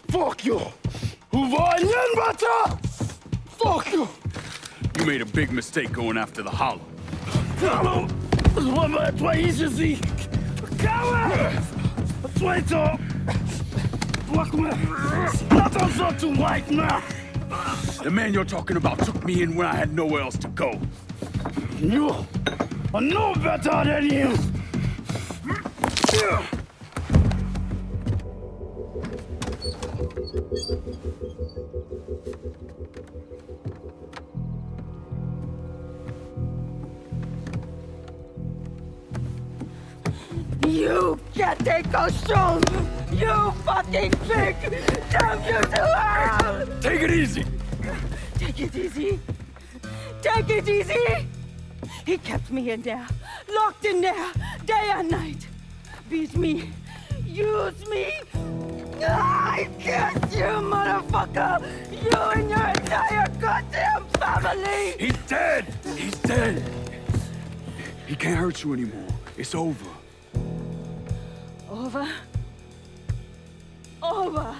Fuck you! Fuck you! You made a big mistake going after the Hollow. The man you're talking about took me in when I had nowhere else to go. You are no better than him! You can't take costume! You fucking pig! Damn you to hell! Take it easy! Take it easy! Take it easy! He kept me in there, locked in there, day and night. Beat me, use me. I guess you, motherfucker! You and your entire goddamn family! He's dead! He's dead! He can't hurt you anymore. It's over. Over? Over!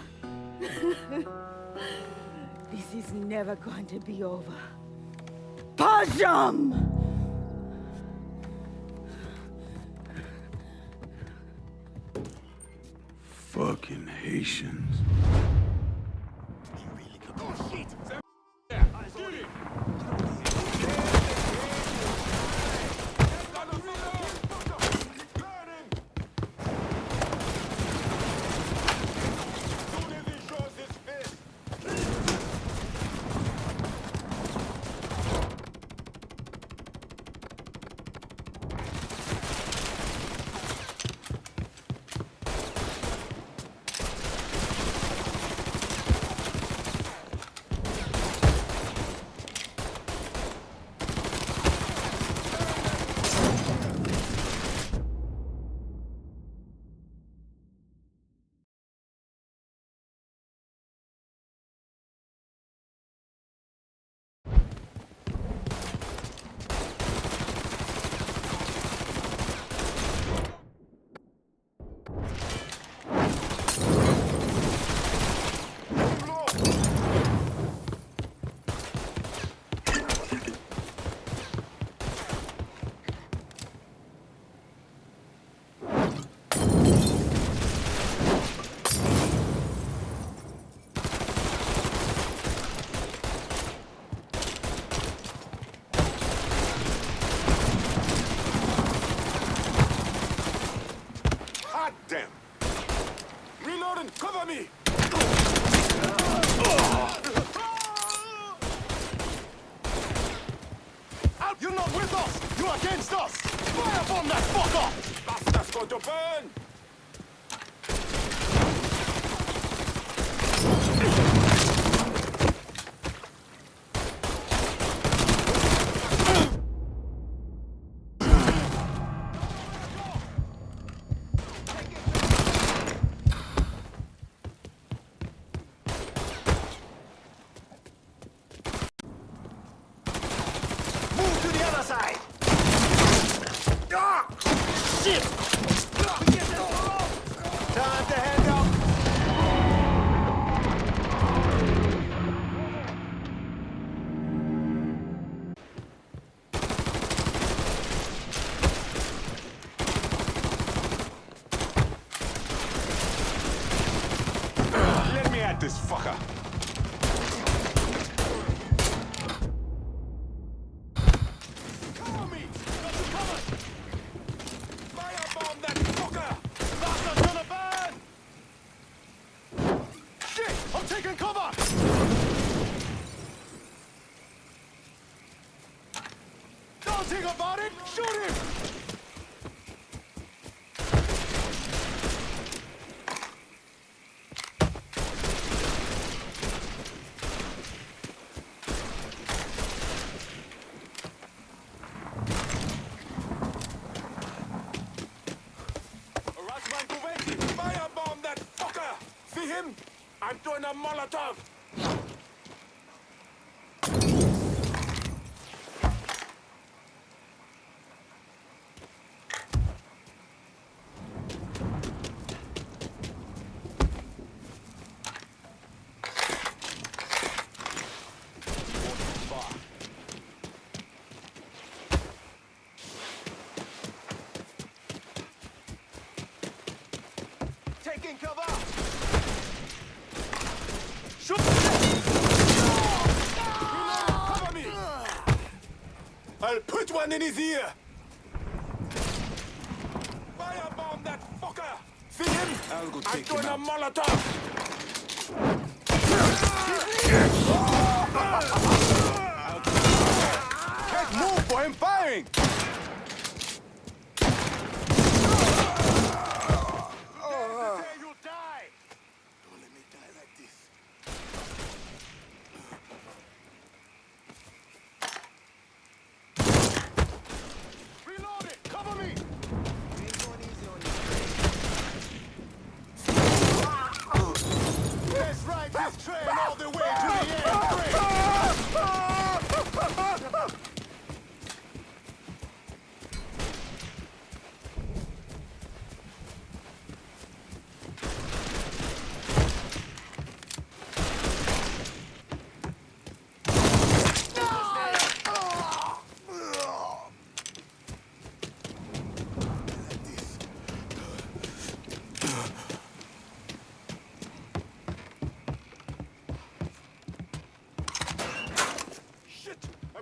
This is never going to be over. Pajam! Fucking Haitians. Oh, shit! Damn! Reloading! Cover me! Out! You're not with us! You're against us! Firebomb that fucker! That's going to burn! This fucker. Cover me! Got you covered! Firebomb that fucker! Bastard's gonna burn! Shit! I'm taking cover! Don't think about it! Shoot him! Firebomb that fucker! See him? I'm doing a Molotov! Taking cover! Shoot! Cover me! I'll put one in his ear! Firebomb that fucker! See him? I'll go take him out. I'm doing a Molotov! Can't move for him firing! You'll die! Don't let me die like this. Reload it! Cover me! Let's ride this train all the way to the end!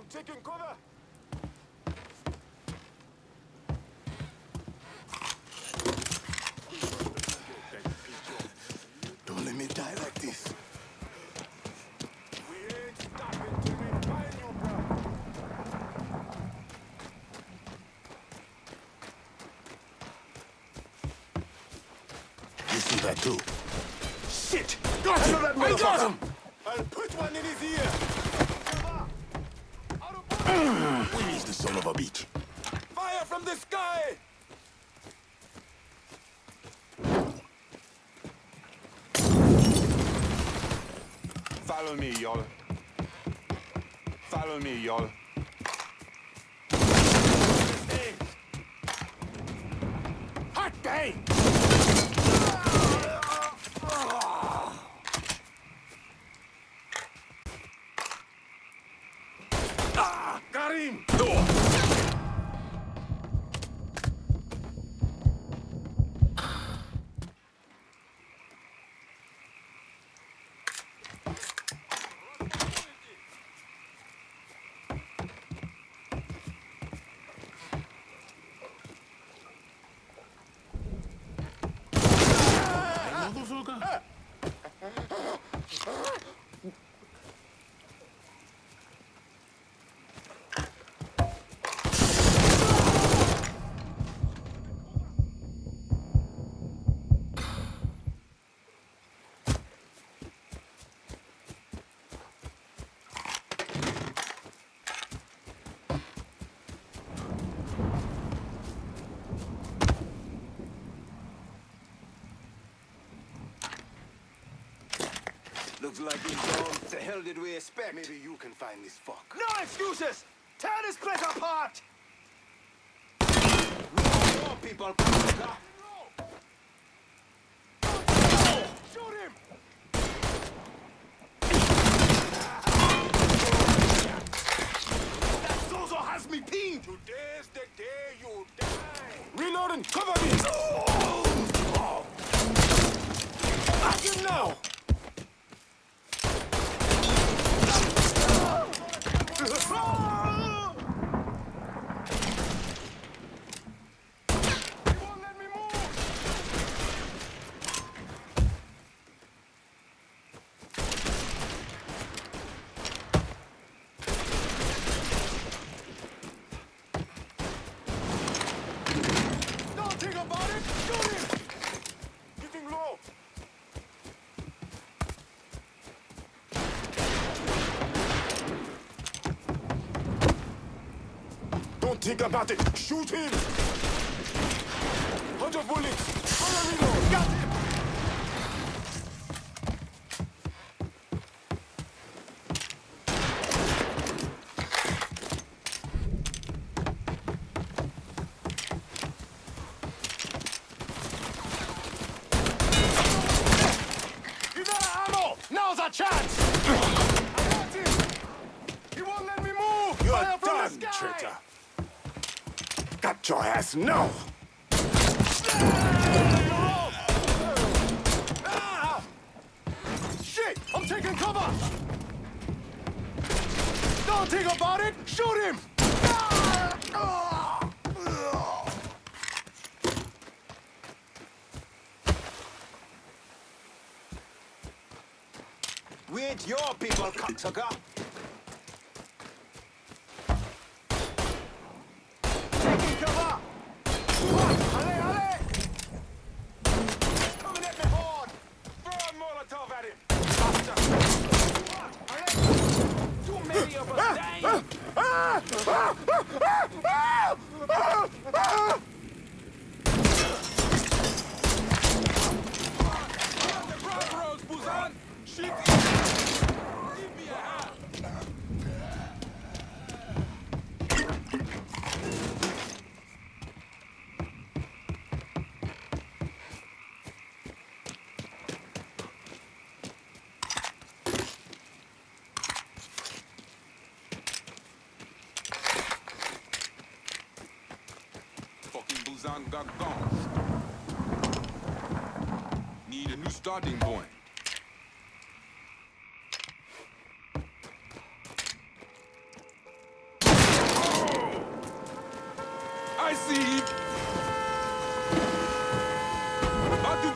Taking cover! Don't let me die like this. We ain't stopping till we find you, bro. You see that too? Shit! Got him! I got him! I'll put one in his ear! Where is the son of a bitch? Fire from the sky! Follow me, y'all. Follow me, y'all. Hot bang! Got him! Door! Looks like he's gone. What the hell did we expect? Maybe you can find this fuck. No excuses! Tear this place apart! No, people. Shoot him! That Zozo has me pinned! Today's the day you die! Reloading! Cover me! Back him now! Think about it. Shoot him. 100 bullets. Fire reload. Got him. You got ammo. Now's our chance. I got him. He won't let me move. You're done, traitor. Got your ass now! think about it? Shoot him! We ain't your people, cocksucker. Taking cover! Allez, allez! Coming at me hard! Throw a Molotov at him! Allez! Too many of us dying! Busan got gone. Need a new starting point. I see.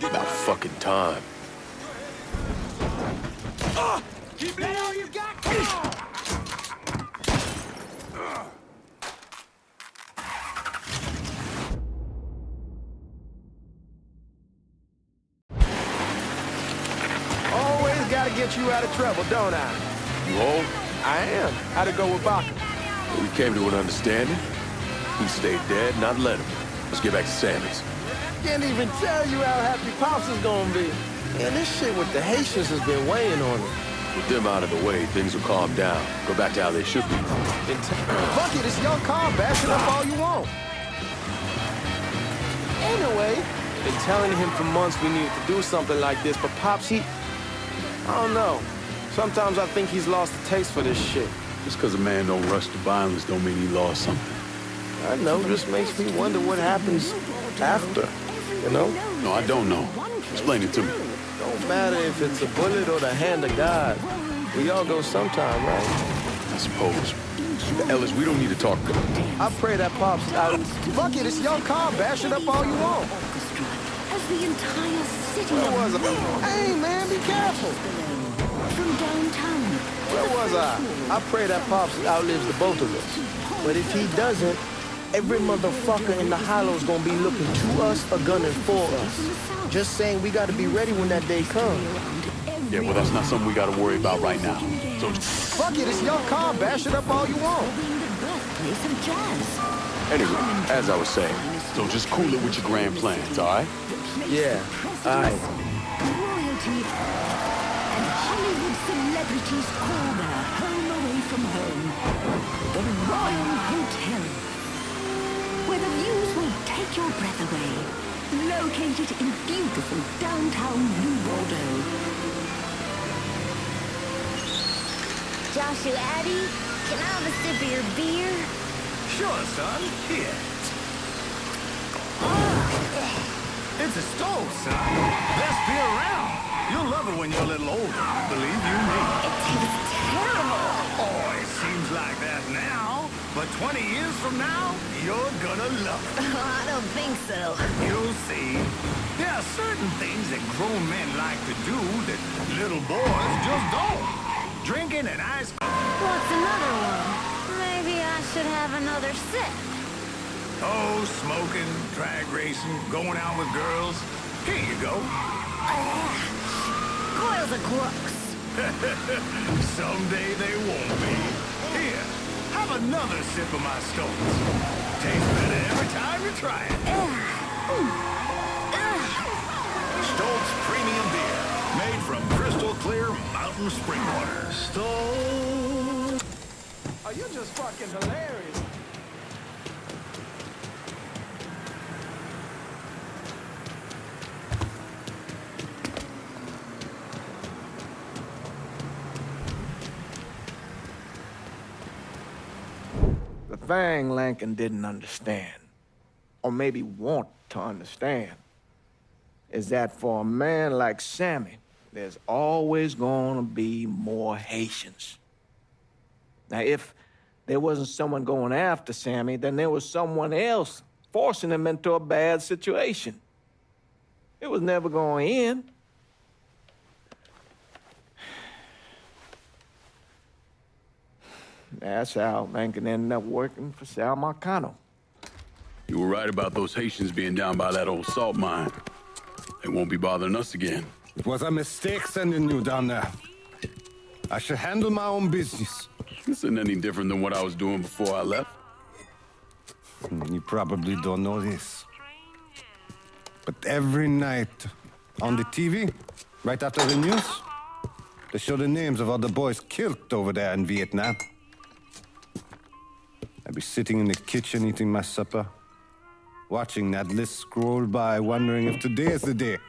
About fucking time. Keep that all you got, come on! Always gotta get you out of trouble, don't I? You home? I am. How'd it go with Baca? We came to an understanding. He stayed dead, and I'd let him. Let's get back to Sammy's. Can't even tell you how happy Pops is gonna be. Man, this shit with the Haitians has been weighing on him. With them out of the way, things will calm down. Go back to how they should be. Fuck it, it's your car. Bash it up all you want. Anyway, been telling him for months we needed to do something like this, but Pops, I don't know. Sometimes I think he's lost the taste for this shit. Just because a man don't rush to violence don't mean he lost something. I know, just makes me wonder what happens after, you know? No, I don't know. Explain it to me. Don't matter if it's a bullet or the hand of God. We all go sometime, right? I suppose. Ellis, we don't need to talk. I pray that Pops out. Fuck it, it's your car. Bash it up all you want. As the entire city Where was I? Hey, man, be careful. From downtown. Where was I? I pray that Pops outlives the both of us. But if he doesn't, every motherfucker in the hollow's gonna be looking to us or gunning for us. Just saying we gotta be ready when that day comes. Yeah, well, that's not something we gotta worry about right now. So fuck it, it's your car. Bash it up all you want. Anyway, as I was saying, so just cool it with your grand plans, all right? Yeah, all right. Royalty and Hollywood celebrities call their home away from home. The Royal Hotel, where the views will take your breath away. Located in beautiful downtown New Bordeaux. Joshua Addy, can I have a sip of your beer? Sure, son. Here. It's a stove, son. Best beer around. You'll love it when you're a little older, believe you me. It tastes terrible. Oh, it seems like that now. But 20 years from now, you're gonna love it. I don't think so. You'll see. There are certain things that grown men like to do that little boys just don't. Drinking and ice cream. What's another one? Maybe I should have another sip. Oh, smoking, drag racing, going out with girls. Here you go. Coils are gross. Someday they won't be. Here, have another sip of my Stokes. Tastes better every time you try it. Stokes Premium Beer, made from crystal clear mountain spring water. Stokes. Oh, you're just fucking hilarious. The thing Lincoln didn't understand, or maybe want to understand, is that for a man like Sammy, there's always gonna be more Haitians. Now, if there wasn't someone going after Sammy, then there was someone else forcing him into a bad situation. It was never going to end. That's how Lincoln ended up working for Sal Marcano. You were right about those Haitians being down by that old salt mine. They won't be bothering us again. It was a mistake sending you down there. I should handle my own business. This isn't any different than what I was doing before I left. You probably don't know this. But every night on the TV, right after the news, they show the names of all the boys killed over there in Vietnam. I'd be sitting in the kitchen eating my supper, watching that list scroll by, wondering if today is the day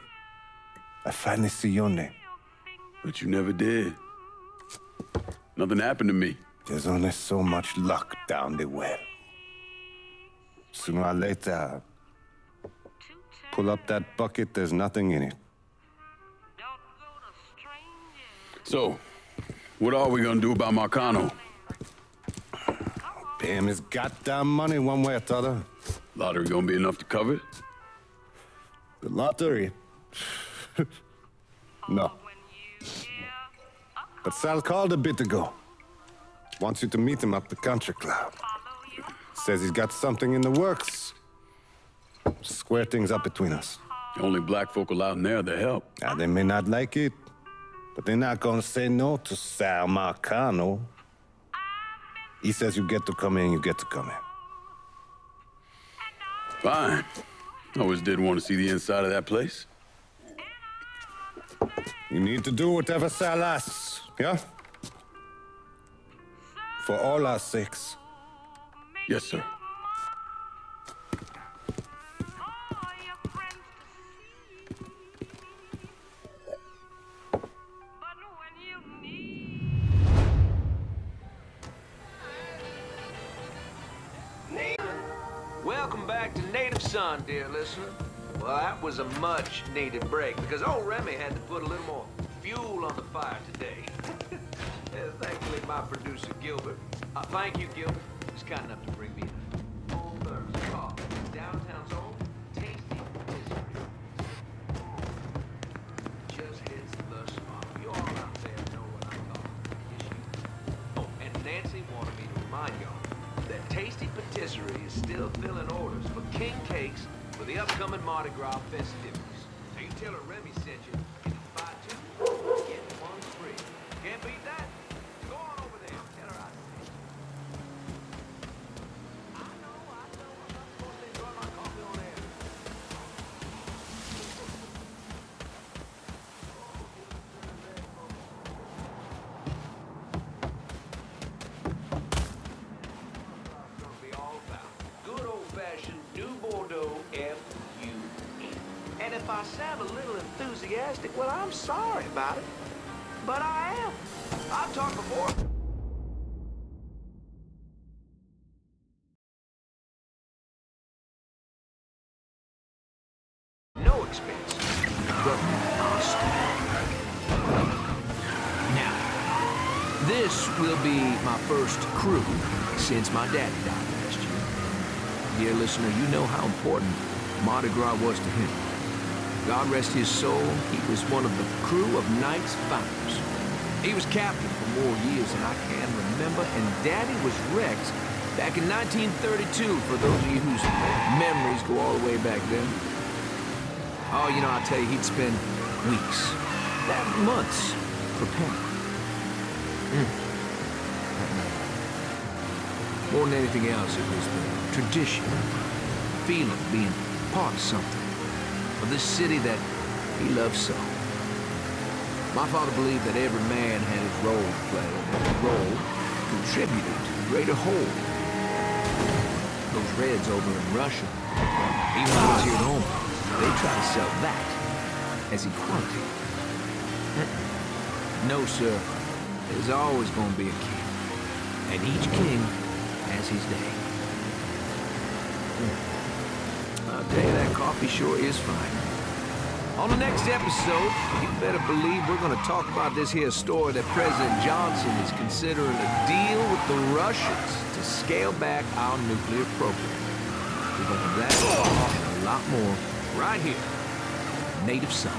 I finally see your name. But you never did. Nothing happened to me. There's only so much luck down the well. Sooner or later, pull up that bucket, there's nothing in it. So, what are we gonna do about Marcano? Pay him his goddamn money one way or the other. Lottery gonna be enough to cover it? The lottery? No. But Sal called a bit ago. Wants you to meet him up the country club. Says he's got something in the works. Square things up between us. The only black folk allowed in there to help. They may not like it, but they're not gonna say no to Sal Marcano. He says you get to come in, you get to come in. Fine. I always did want to see the inside of that place. You need to do whatever Sal asks, yeah? For all our sakes. Yes, sir. Welcome back to Native Son, dear listener. Well, that was a much-needed break, because old Remy had to put a little more fuel on the fire today. Thankfully, my producer, Gilbert. Thank you, Gilbert. He's kind enough to bring me a full-service coffee. Downtown's own tasty history. Just hits the spot. You all out there know what I'm talking about. Oh, and Nancy wanted me to remind y'all that Tasty Patisserie is still filling orders for king cakes for the upcoming Mardi Gras festivities. So you tell her Remy sent you, and you buy two, get one free. Can't beat that? Go on over there. Tell her I sent you. I know. I'm not supposed to enjoy my coffee on air. Gonna be all about good old-fashioned New Bordeaux F-U-N. And if I sound a little enthusiastic, well, I'm sorry about it. But I am. I've talked before. No expense, but cost. Now, this will be my first crew since my daddy died last year. Dear listener, you know how important Mardi Gras was to him. God rest his soul, he was one of the crew of Knights founders. He was captain for more years than I can remember, and Daddy was wrecked back in 1932, for those of you whose memories go all the way back then. Oh, you know, I'll tell you, he'd spend weeks, months, preparing. More than anything else, it was the tradition, feeling of being part of something, of this city that he loved so. My father believed that every man had his role to play, and every role contributed to the greater whole. Those Reds over in Russia, even when I was here at home, they try to sell that as equality. No, sir. There's always going to be a king, and each king has his day. I'll tell you, that coffee sure is fine. On the next episode, you better believe we're gonna talk about this here story that President Johnson is considering a deal with the Russians to scale back our nuclear program. We're gonna have that and a lot more right here, Native Son.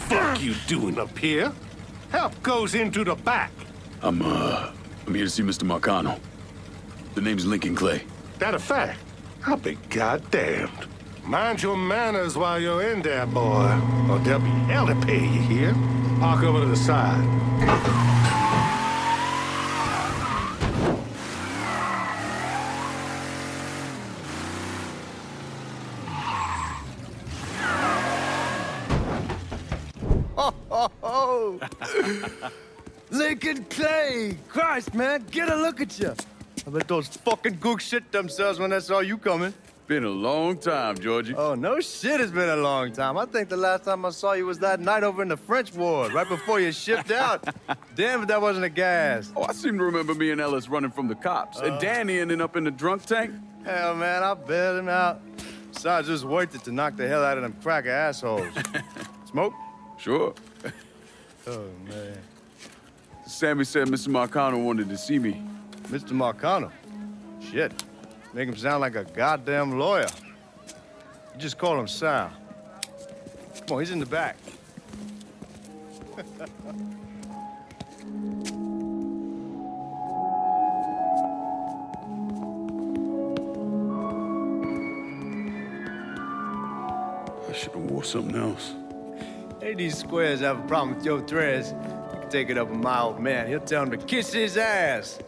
Fuck you doing up here? Help goes into the back. I'm here to see Mr. Marcano. The name's Lincoln Clay. That a fact? I'll be goddamned. Mind your manners while you're in there, boy, or there'll be hell to pay you here. Park over to the side. Lincoln Clay! Christ, man, get a look at you. I bet those fucking gooks shit themselves when they saw you coming. Been a long time, Georgie. Oh, no shit, it's been a long time. I think the last time I saw you was that night over in the French ward, right before you shipped out. Damn if that wasn't a gas. Oh, I seem to remember me and Ellis running from the cops. And Danny ending up in the drunk tank. Hell, man, I bailed him out. Besides, just worth it to knock the hell out of them cracker assholes. Smoke? Sure. Oh, man. Sammy said Mr. Marcano wanted to see me. Mr. Marcano? Shit. Make him sound like a goddamn lawyer. You just call him Sal. Come on, he's in the back. I should have wore something else. Hey, these squares have a problem with your threads. You can take it up with my old man. He'll tell him to kiss his ass.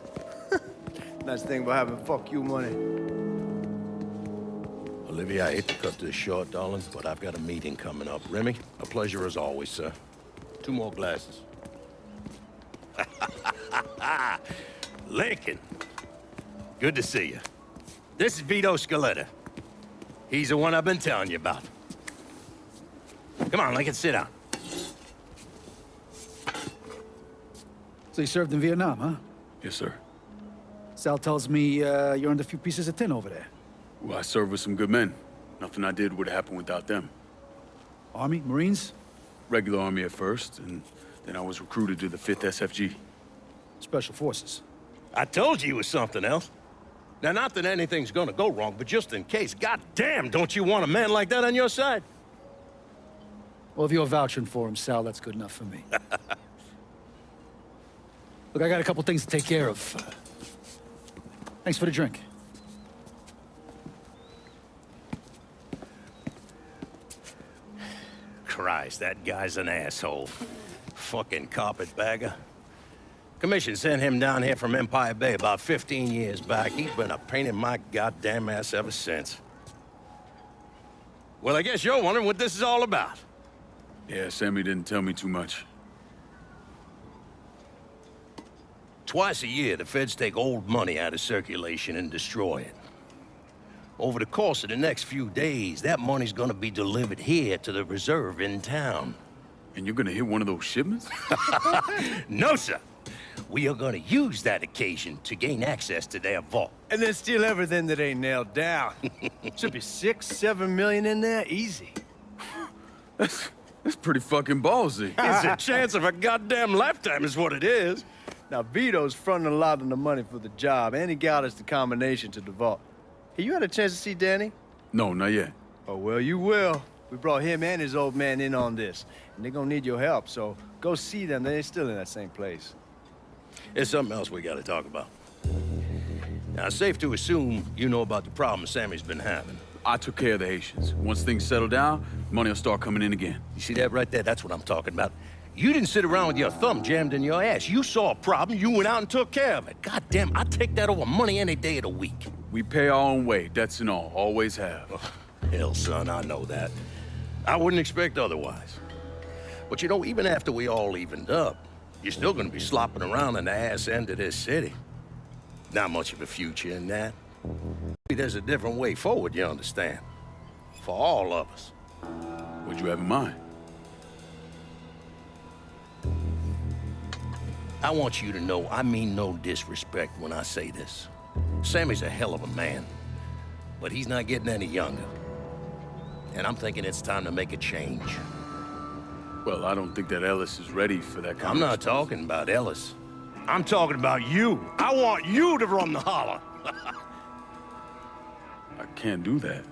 Nice thing about having fuck you money. Olivia, I hate to cut this short, darling, but I've got a meeting coming up. Remy, a pleasure as always, sir. 2 more glasses. Lincoln, good to see you. This is Vito Scaletta. He's the one I've been telling you about. Come on, Lincoln, sit down. So you served in Vietnam, huh? Yes, sir. Sal tells me you earned a few pieces of tin over there. Well, I served with some good men. Nothing I did would have happened without them. Army? Marines? Regular Army at first, and then I was recruited to the 5th SFG. Special Forces. I told you it was something else. Now, not that anything's gonna go wrong, but just in case, goddamn, don't you want a man like that on your side? Well, if you're vouching for him, Sal, that's good enough for me. Look, I got a couple things to take care of. Thanks for the drink. Christ, that guy's an asshole. Fucking carpetbagger. Commission sent him down here from Empire Bay about 15 years back. He's been a pain in my goddamn ass ever since. Well, I guess you're wondering what this is all about. Yeah, Sammy didn't tell me too much. Twice a year, the feds take old money out of circulation and destroy it. Over the course of the next few days, that money's gonna be delivered here to the reserve in town. And you're gonna hit one of those shipments? No, sir. We are gonna use that occasion to gain access to their vault. And then steal everything that ain't nailed down. Should be 6-7 million in there, easy. That's pretty fucking ballsy. It's a chance of a goddamn lifetime is what it is. Now, Vito's fronting a lot of the money for the job, and he got us the combination to the vault. Hey, you had a chance to see Danny? No, not yet. Oh, well, you will. We brought him and his old man in on this, and they're gonna need your help, so go see them. They're still in that same place. There's something else we gotta talk about. Now, it's safe to assume you know about the problem Sammy's been having. I took care of the Haitians. Once things settle down, money will start coming in again. You see that right there? That's what I'm talking about. You didn't sit around with your thumb jammed in your ass. You saw a problem, you went out and took care of it. God damn, I'd take that over money any day of the week. We pay our own way, debts and all. Always have. Oh, hell, son, I know that. I wouldn't expect otherwise. But you know, even after we all evened up, you're still gonna be slopping around in the ass end of this city. Not much of a future in that. There's a different way forward, you understand? For all of us. What'd you have in mind? I want you to know I mean no disrespect when I say this. Sammy's a hell of a man, but he's not getting any younger. And I'm thinking it's time to make a change. Well, I don't think that Ellis is ready for that kind I'm not talking about Ellis. I'm talking about you. I want you to run the holler. I can't do that.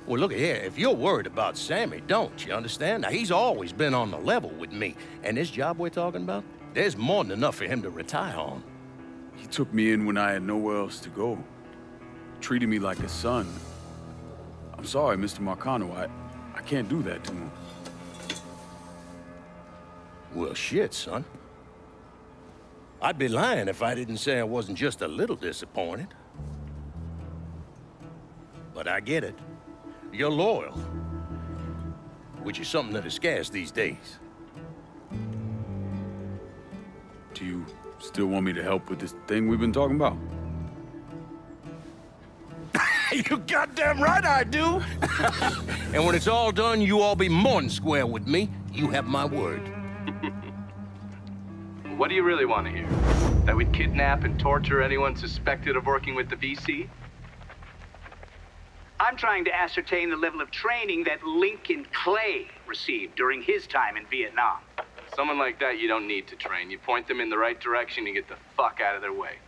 Well, look here, if you're worried about Sammy, don't, you understand? Now, he's always been on the level with me. And this job we're talking about, there's more than enough for him to retire on. He took me in when I had nowhere else to go. Treated me like a son. I'm sorry, Mr. Marcano. I can't do that to him. Well, shit, son. I'd be lying if I didn't say I wasn't just a little disappointed. But I get it. You're loyal. Which is something that is scarce these days. Do you still want me to help with this thing we've been talking about? You goddamn right I do! And when it's all done, you all be more than square with me. You have my word. What do you really want to hear? That we'd kidnap and torture anyone suspected of working with the VC? I'm trying to ascertain the level of training that Lincoln Clay received during his time in Vietnam. Someone like that you don't need to train. You point them in the right direction and get the fuck out of their way.